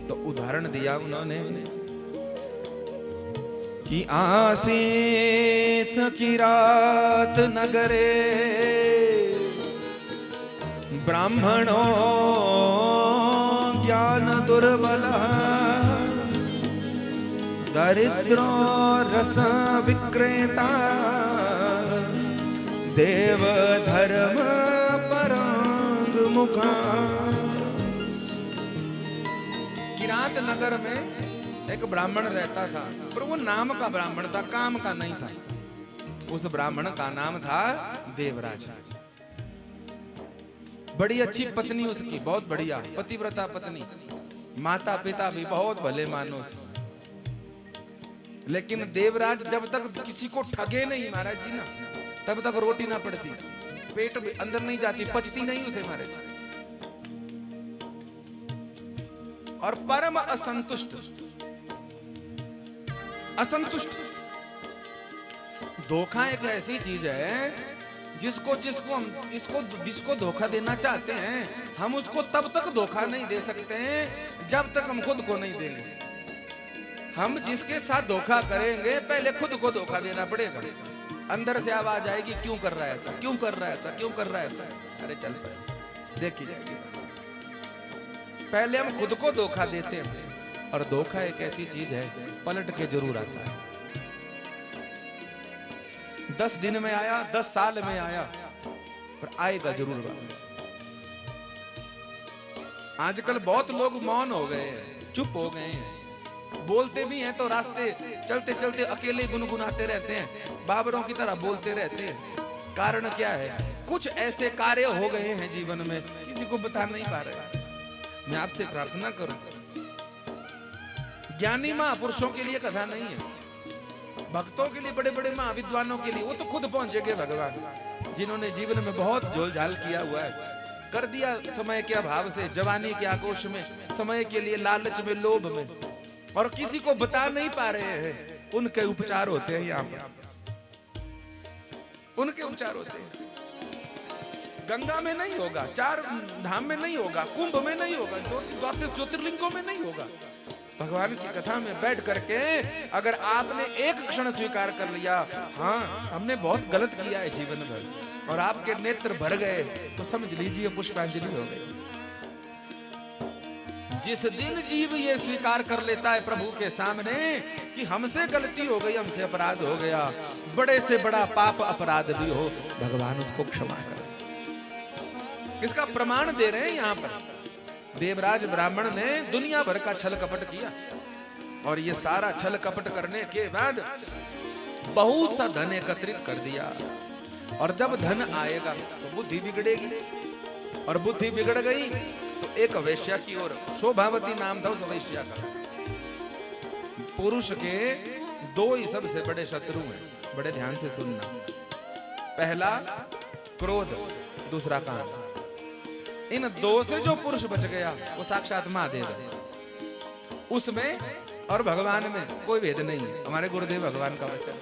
तो उदाहरण दिया उन्होंने कि आसीत की रात नगरे ब्राह्मणों ज्ञान दुर्बल, दरिद्रो रस विक्रेता, देव धर्म परांग मुखा। किरात नगर में एक ब्राह्मण रहता था, पर वो नाम का ब्राह्मण था, काम का नहीं था। उस ब्राह्मण का नाम था देवराज। बड़ी अच्छी पत्नी उसकी, बहुत बढ़िया पतिव्रता पत्नी, माता पिता भी बहुत भले मानुस। लेकिन देवराज जब तक किसी को ठगे नहीं महाराज जी ना, तब तक रोटी ना पड़ती, पेट अंदर नहीं जाती, पचती नहीं उसे महाराज। और परम असंतुष्ट, धोखा एक ऐसी चीज है जिसको धोखा देना चाहते हैं, हम उसको तब तक धोखा नहीं दे सकते हैं जब तक हम खुद को नहीं देंगे। हम जिसके साथ धोखा करेंगे पहले खुद को धोखा देना पड़ेगा। अंदर से आवाज आएगी, क्यों कर रहा है ऐसा, क्यों कर रहा है ऐसा, क्यों कर रहा है ऐसा। अरे चल पर देखी जाएगी। पहले हम खुद को धोखा देते हैं, और धोखा एक ऐसी चीज है पलट के जरूर आता है। 10 दिन में आया, 10 साल में आया, पर आएगा जरूर वापस। आजकल बहुत लोग मौन हो गए हैं, चुप हो गए हैं, बोलते भी हैं तो रास्ते चलते चलते अकेले गुनगुनाते रहते हैं, बाबरों की तरह बोलते रहते हैं। कारण क्या है? कुछ ऐसे कार्य हो गए हैं जीवन में, किसी को बता नहीं पा रहे। मैं आपसे प्रार्थना करूं, ज्ञानी महापुरुषों के लिए कथा नहीं है, भक्तों के लिए, बड़े बड़े महाविद्वानों के लिए, वो तो खुद पहुंचेंगे भगवान, जिन्होंने जीवन में बहुत झोलझाल किया हुआ है, कर दिया समय के अभाव से, जवानी के आक्रोश में, समय के लिए लालच में, लोभ में, और किसी को बता नहीं पा रहे हैं, उनके उपचार होते हैं यहाँ पर, उनके उपचार होते हैं। गंगा में नहीं होगा, चार धाम में नहीं होगा, कुंभ में नहीं होगा, ज्योतिर्लिंगों में नहीं होगा। भगवान की कथा में बैठ करके अगर आपने एक क्षण स्वीकार कर लिया, हाँ हमने बहुत गलत किया है जीवन भर, और आपके नेत्र भर गए, तो समझ लीजिए पुष्पांजलि हो गई। जिस दिन जीव ये स्वीकार कर लेता है प्रभु के सामने कि हमसे गलती हो गई, हमसे अपराध हो गया, बड़े से बड़ा पाप अपराध भी हो, भगवान उसको क्षमा कर। इसका प्रमाण दे रहे हैं यहाँ पर। देवराज ब्राह्मण ने दुनिया भर का छल कपट किया, और ये सारा छल कपट करने के बाद बहुत सा धन एकत्रित कर दिया, और जब धन आएगा तो बुद्धि बिगड़ेगी, और बुद्धि बिगड़ गई तो एक वेश्या की ओर, शोभावती नाम था उस वेश्या का। पुरुष के दो ही सबसे बड़े शत्रु हैं, बड़े ध्यान से सुनना। पहला क्रोध, दूसरा काम। इन दो से जो पुरुष बच गया वो साक्षात महादेव है। उसमें और भगवान में कोई भेद नहीं है, हमारे गुरुदेव भगवान का वचन।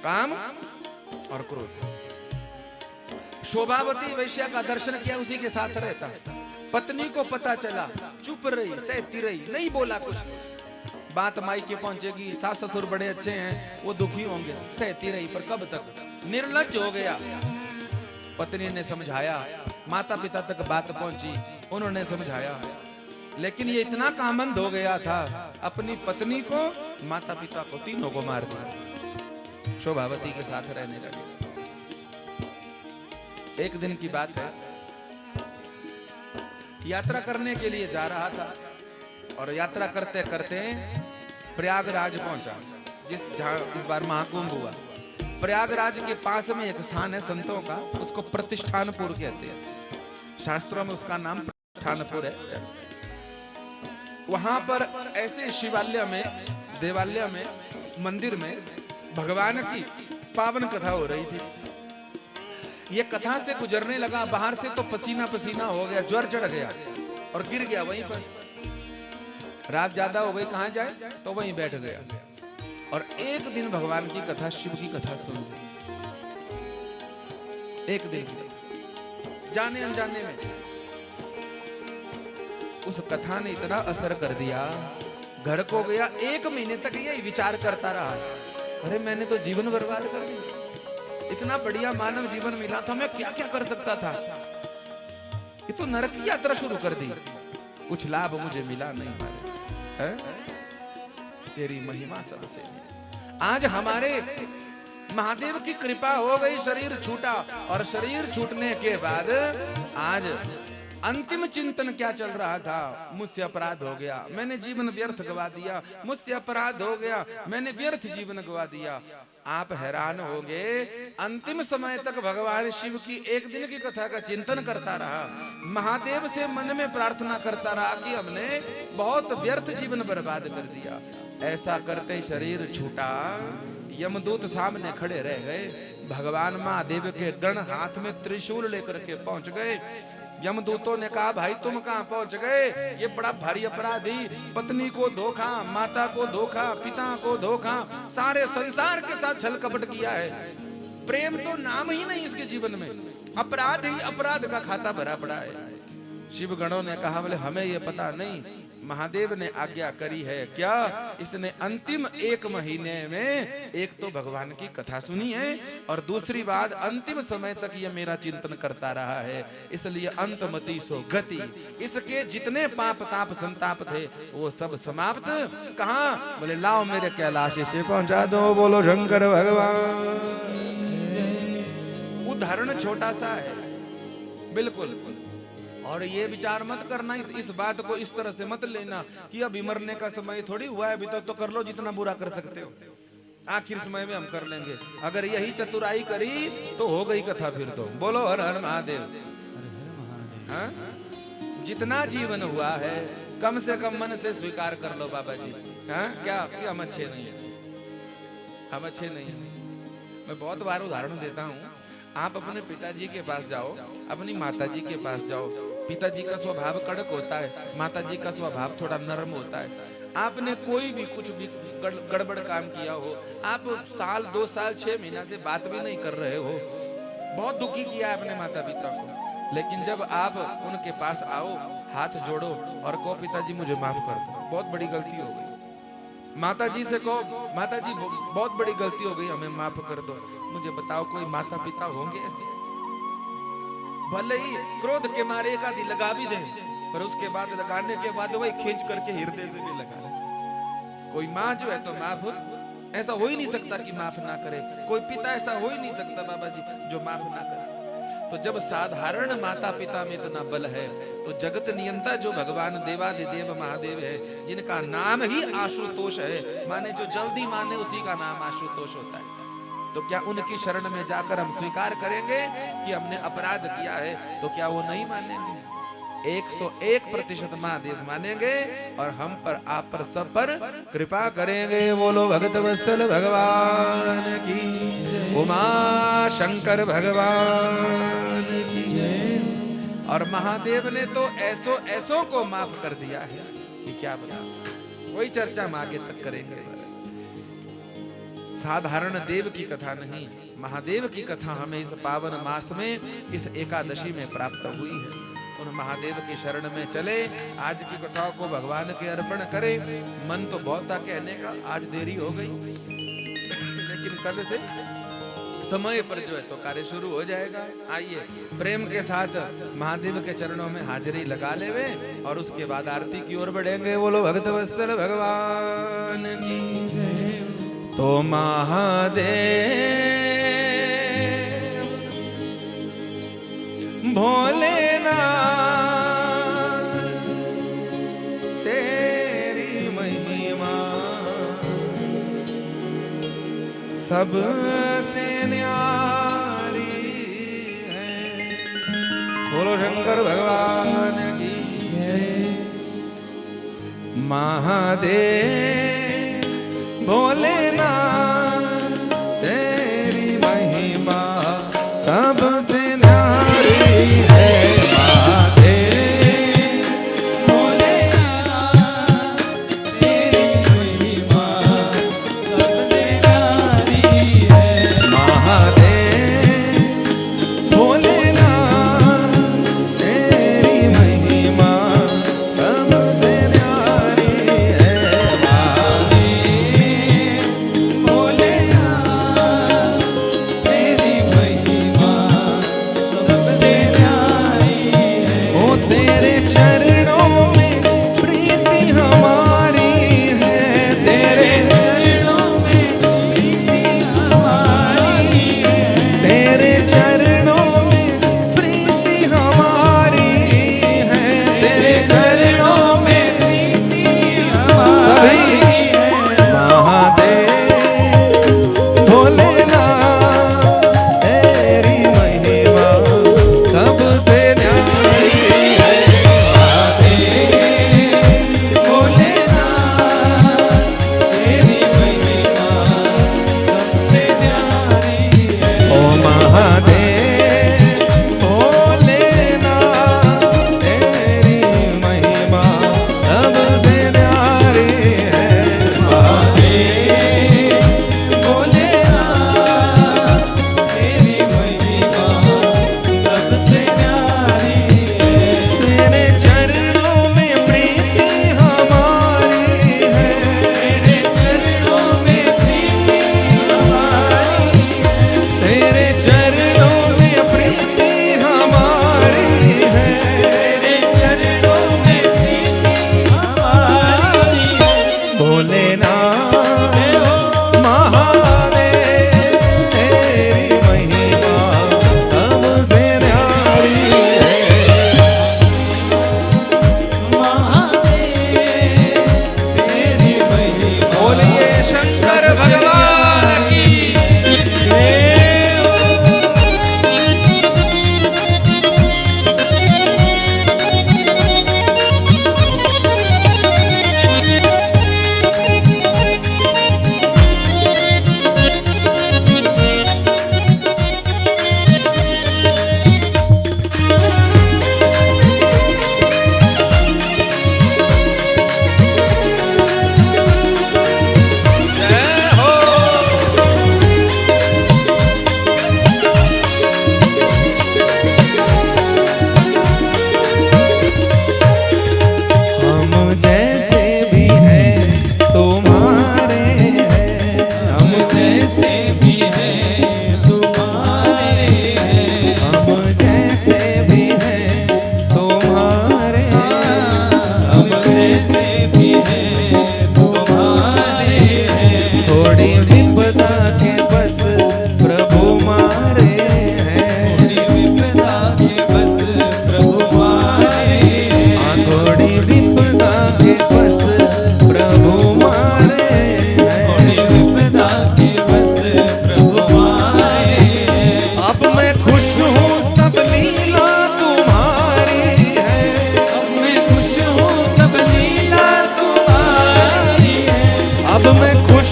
काम और क्रोध। शोभावती वैश्या का दर्शन किया, उसी के साथ रहता। पत्नी को पता चला, चुप रही, सहती रही, नहीं बोला कुछ। बात माई के पहुंचेगी, सास ससुर बड़े अच्छे हैं, वो दुखी होंगे, सहती रही, पर कब तक? निर्लज्ज हो गया। पत्नी ने समझाया, माता पिता तक बात पहुंची, उन्होंने समझाया, लेकिन ये इतना कामंद हो गया था, अपनी पत्नी को, माता पिता को, तीनों को मार दिया। शोभावती के साथ रहने लगे। एक दिन की बात है, यात्रा करने के लिए जा रहा था, और यात्रा करते करते प्रयागराज पहुंचा, जहां इस बार महाकुंभ हुआ। प्रयागराज के पास में एक स्थान है संतों का, उसको प्रतिष्ठानपुर कहते हैं, शास्त्रों में उसका नाम प्रतिष्ठानपुर है। वहां पर ऐसे शिवालय में, देवालय में, मंदिर में भगवान की पावन कथा हो रही थी। ये कथा से गुजरने लगा, बाहर से तो पसीना पसीना हो गया, ज्वर चढ़ गया और गिर गया वहीं पर। रात ज्यादा हो गई, कहां जाए, तो वहीं बैठ गया। और एक दिन भगवान की कथा, शिव की कथा सुन ली। एक दिन जाने अनजाने में उस कथा ने इतना असर कर दिया, घर को गया, 1 महीने तक यही विचार करता रहा, अरे मैंने तो जीवन बर्बाद कर दिया, इतना बढ़िया मानव जीवन मिला था, मैं क्या क्या कर सकता था, ये तो नरक की यात्रा शुरू कर दी, कुछ लाभ मुझे मिला नहीं है? तेरी महिमा सबसे। आज हमारे महादेव की कृपा हो गई, शरीर छूटा, और शरीर छूटने के बाद आज अंतिम चिंतन क्या चल रहा था, मुझसे अपराध हो गया, मैंने जीवन व्यर्थ गवा दिया, मुझसे अपराध हो गया, मैंने व्यर्थ जीवन गवा दिया। आप हैरान होंगे, अंतिम समय तक भगवान शिव की एक दिन की कथा का चिंतन करता रहा, महादेव से मन में प्रार्थना करता रहा कि हमने बहुत व्यर्थ जीवन बर्बाद कर दिया। ऐसा करते शरीर छूटा, यमदूत सामने खड़े रह गए, भगवान महादेव के गण हाथ में त्रिशूल लेकर के पहुंच गए। यमदूतों ने कहा, भाई तुम कहां पहुंच गए, ये बड़ा भारी अपराधी, पत्नी को धोखा, माता को धोखा, पिता को धोखा, सारे संसार के साथ छल कपट किया है, प्रेम तो नाम ही नहीं इसके जीवन में, अपराध ही अपराध का खाता भरा पड़ा है। शिव गणों ने कहा, बोले हमें ये पता नहीं, महादेव ने आज्ञा करी है क्या? इसने अंतिम 1 महीने में एक तो भगवान की कथा सुनी है, और दूसरी बात अंतिम समय तक ये मेरा चिंतन करता रहा है, इसलिए अंतमति सो गति, इसके जितने पाप ताप संताप थे वो सब समाप्त। कहां? बोले लाओ मेरे कैलाश से पहुंचा दो, बोलो शंकर भगवान। उदाहरण छोटा सा है बिल्कुल, और ये विचार मत करना, इस बात को इस तरह से मत लेना कि अभी मरने का समय थोड़ी हुआ है, अभी तो कर लो जितना बुरा कर सकते हो, आखिर समय में हम कर लेंगे। अगर यही चतुराई करी तो हो गई कथा फिर तो। बोलो हर हर महादेव। हाँ? जितना जीवन हुआ है कम से कम मन से स्वीकार कर लो बाबा जी। हाँ क्या कि हम अच्छे नहीं है, हम अच्छे नहीं हैं। मैं बहुत बार उदाहरण देता हूँ। आप अपने पिताजी के पास जाओ, अपनी माताजी के पास जाओ। पिताजी का स्वभाव कड़क होता है, माताजी का स्वभाव थोड़ा नरम होता है। आपने कोई भी कुछ भी गड़बड़ काम किया हो, आप साल 2 साल 6 महीना से बात भी नहीं कर रहे हो, बहुत दुखी किया है अपने माता पिता को, लेकिन जब आप उनके पास आओ, हाथ जोड़ो और कहो पिताजी मुझे माफ कर दो, बहुत बड़ी गलती हो गई। माताजी से कहो माताजी बहुत बड़ी गलती हो गई, हमें माफ कर दो। मुझे बताओ कोई माता पिता होंगे ऐसे? भले ही क्रोध के मारे एक आधी लगा भी दे, पर उसके बाद लगाने के बाद वही खींच करके हृदय से भी लगा ले। कोई माँ जो है तो माफ, ऐसा हो ही नहीं सकता कि माफ ना करे। कोई पिता ऐसा हो ही नहीं सकता बाबा जी जो माफ ना करे। तो जब साधारण माता पिता में इतना बल है, तो जगत नियंता जो भगवान देवादिदेव महादेव है, जिनका नाम ही आशुतोष है, माने जो जल्दी माने उसी का नाम आशुतोष होता है, तो क्या उनकी शरण में जाकर हम स्वीकार करेंगे कि हमने अपराध किया है? तो क्या वो नहीं मानेंगे? 101% महादेव मानेंगे और हम पर, आप पर, सब पर कृपा करेंगे। बोलो भगत वत्सल भगवान की, उमा शंकर भगवान की जय। और महादेव ने तो ऐसों को माफ कर दिया है कि क्या बता, कोई चर्चा हम आगे तक करेंगे। साधारण देव की कथा नहीं, महादेव की कथा हमें इस पावन मास में, इस एकादशी में प्राप्त हुई है। उन महादेव की शरण में चले, आज की कथाओं को भगवान के अर्पण करें। मन तो बहुत था कहने का, आज देरी हो गई, लेकिन कल से समय पर जो है तो कार्य शुरू हो जाएगा। आइए प्रेम के साथ महादेव के चरणों में हाजिरी लगा लेवे और उसके बाद आरती की ओर बढ़ेंगे। बोलो भगत वत्सल भगवान की जय। तो महादेव भोलेनाथ तेरी महिमा सबसे न्यारी है। बोलो शंकर भगवान की जय। महादेव भोलेनाथ तेरी महिमा सबसे न्यारी है। महादेव भोलेनाथ तेरी महिमा सबसे न्यारी है। महादेव भोलेनाथ तेरी महिमा सबसे न्यारी है।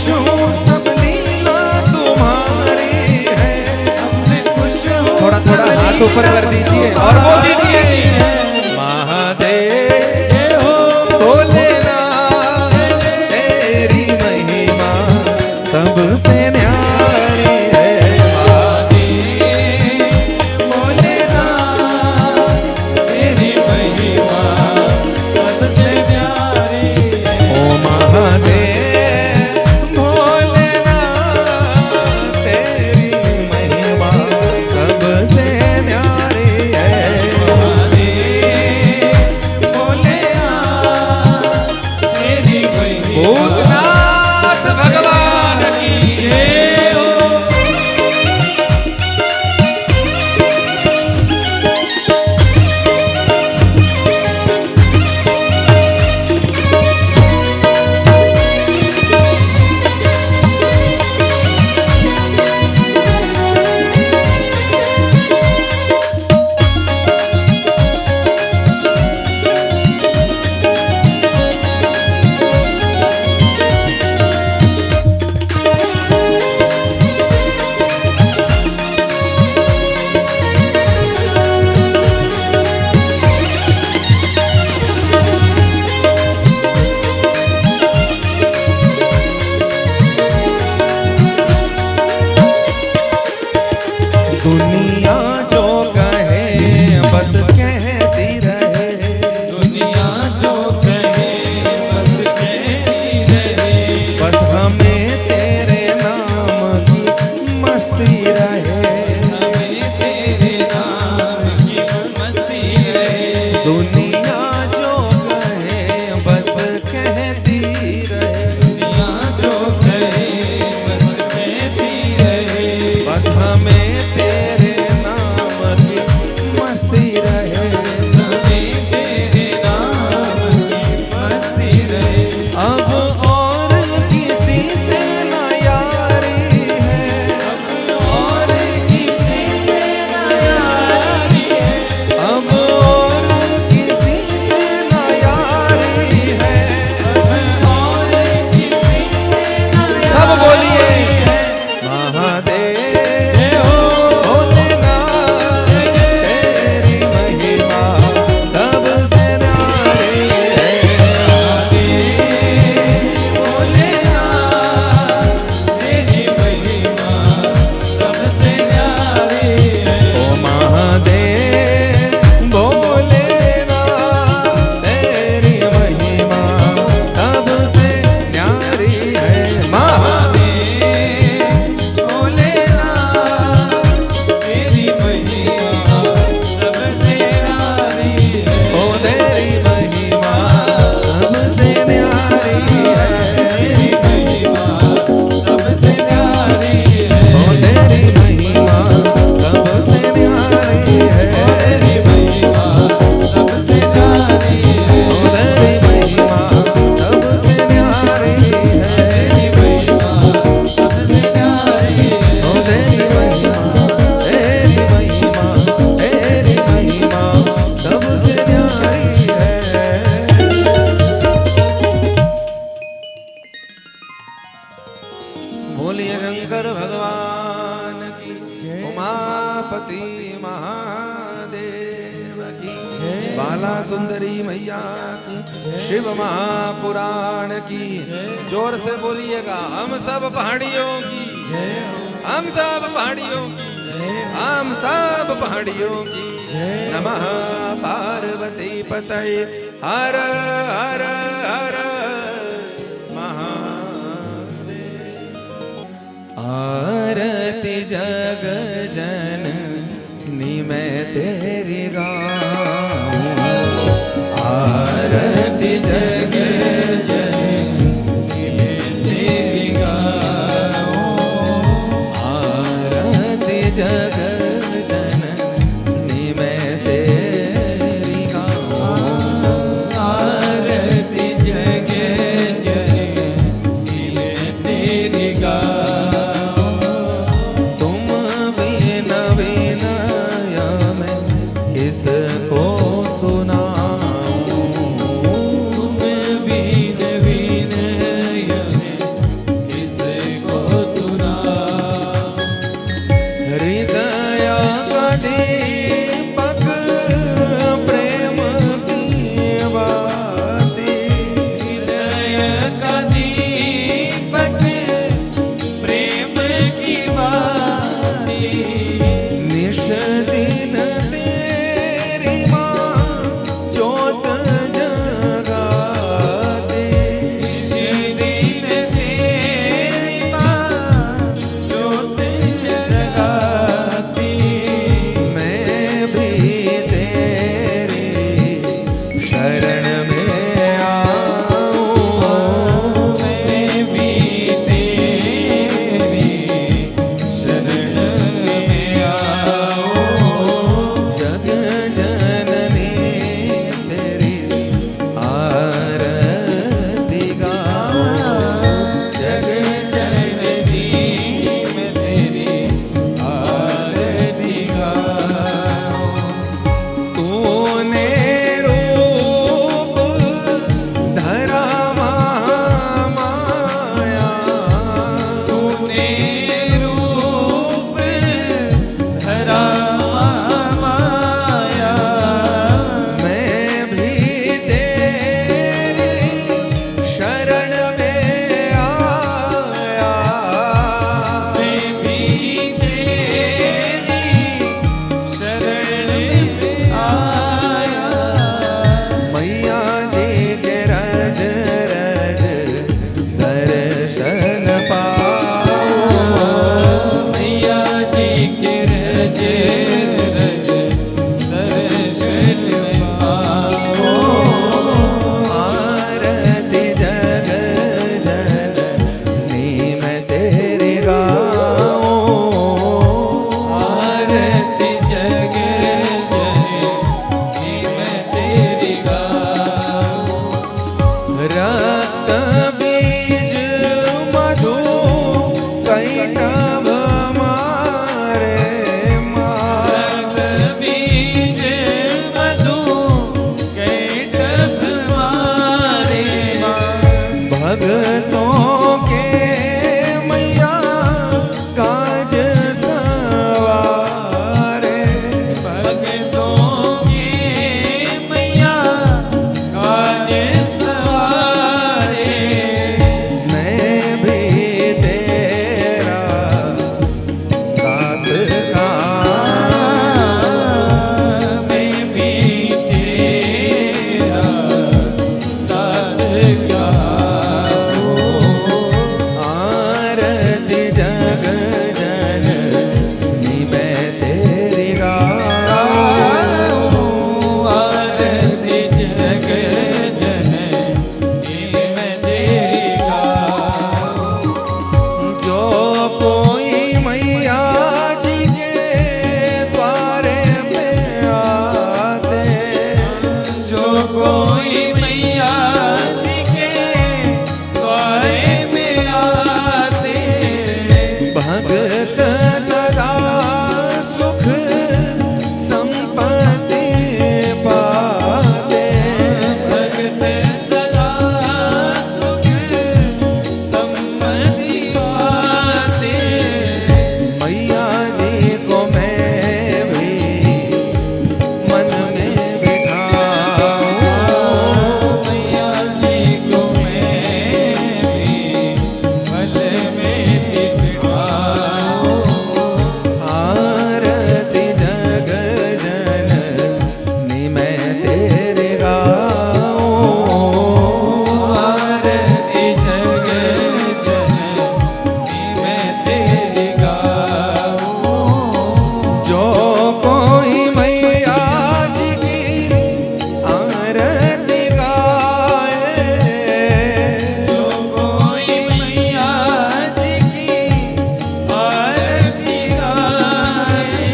खुश हूँ सब लीला तुम्हारी है। अब मैं खुश हूँ थोड़ा थोड़ा हाथ ऊपर कर दीजिए और बोल दीजिए महादेव भोलेनाथ तेरी महिमा सबसे न्यारी है। महादेव भोलेनाथ तेरी महिमा सबसे प्यारी है। ओ महादेव भोलेनाथ तेरी महिमा सबसे न्यारी है। भूतनाथ भगवान की जय हो। दुनिया जो कहे बस कहती रहे। दुनिया जो कहे बस कहती रहे। बस हमें तेरे नाम की मस्ती रहे। हमें तेरे नाम की मस्ती रहे। दुनिया जो कहे बस कहती रहे। दुनिया जो कहे बस कहती रहे। बस हमें तेरे नाम की मस्ती रहे। हमें तेरे नाम की मस्ती रहे। अब और किसी से न यारी है। और किसी से न यारी है। अब और किसी से न यारी है। और किसी से न सब बोलिए यारी है। महादेव भोलेनाथ तेरी महिमा सबसे न्यारी है। भोलेनाथ तेरी महिमा सबसे प्यारी है। ओ महादेव भोलेनाथ तेरी महिमा सबसे न्यारी है। भोलेनाथ तेरी महिमा सबसे प्यारी है। ओ तेरी महिमा सबसे न्यारी है। तेरी महिमा सबसे प्यारी है। ओ तेरी महिमा सबसे न्यारी है। तेरी महिमा सबसे प्यारी है। ओ तेरी महिमा सबसे न्यारी है। तेरी महिमा सबसे प्यारी है। ओ तेरी महिमा तेरी महिमा तेरी महिमा सबसे न्यारी है। बोलिए शंकर भगवान की उमापति महादेव की बाला सुंदरी मैया की शिव महापुराण की। जोर से बोलिएगा हम सब पहाड़ियों की। हम सब पहाड़ियों की। हम सब पहाड़ियों की। नमः पार्वती पतये हर हर हर महादेव। आरती जग जननी मैं तेरी गाऊं। आरती जग जननी मैं तेरी गाऊं। आरती जग जननी मैं तेरी गाऊं। आरती जग जननी मैं तेरी गाऊं। तुम बिन विनय मैं किसको सुनाऊं। तुम बिन विनय में कैटभ मारे माँ बीज मधु कैटभ मारे माँ भगतों के मैया काज सवारे भगतों के मैया काज सवारे मैं भी तेरा दास का मैं भी तेरा दास का हूँ आरती जग जननी मैं तेरी गाऊं आरती जग जननी मैं तेरी गाऊं जो कोई मैया जी के द्वारे पे आते जो कोई मैया जी के द्वारे में आते भगत सदा सुख संपत्ति पाते भगत सदा सुख सम्मति पाते मैया जी को मैं भी मन में बिठाऊं मैया जी को मैं भी पल में बिठाऊं आरती जग जननी मैं तेरे गाऊं आरती जग जननी मैं तेरी गाऊं जो कोई मैया जी की आरती गाए जो कोई मैया जी की आरती गाए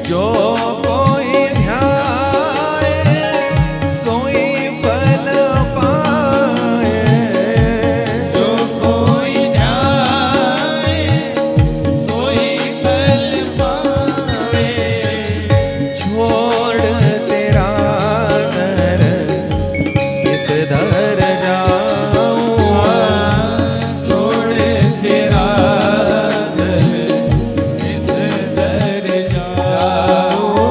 जो कोई ध्याए सोई फल पाए जो कोई ध्याए सोई फल पावे छोड़ तेरा दर इस दर जाऊं छोड़ तेरा दर इस दर जाओ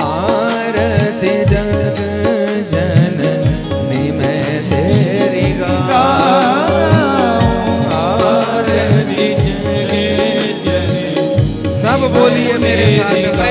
आरती जग जननी मैं तेरी गाऊं आरती जग जननी सब बोलिए मेरे साथ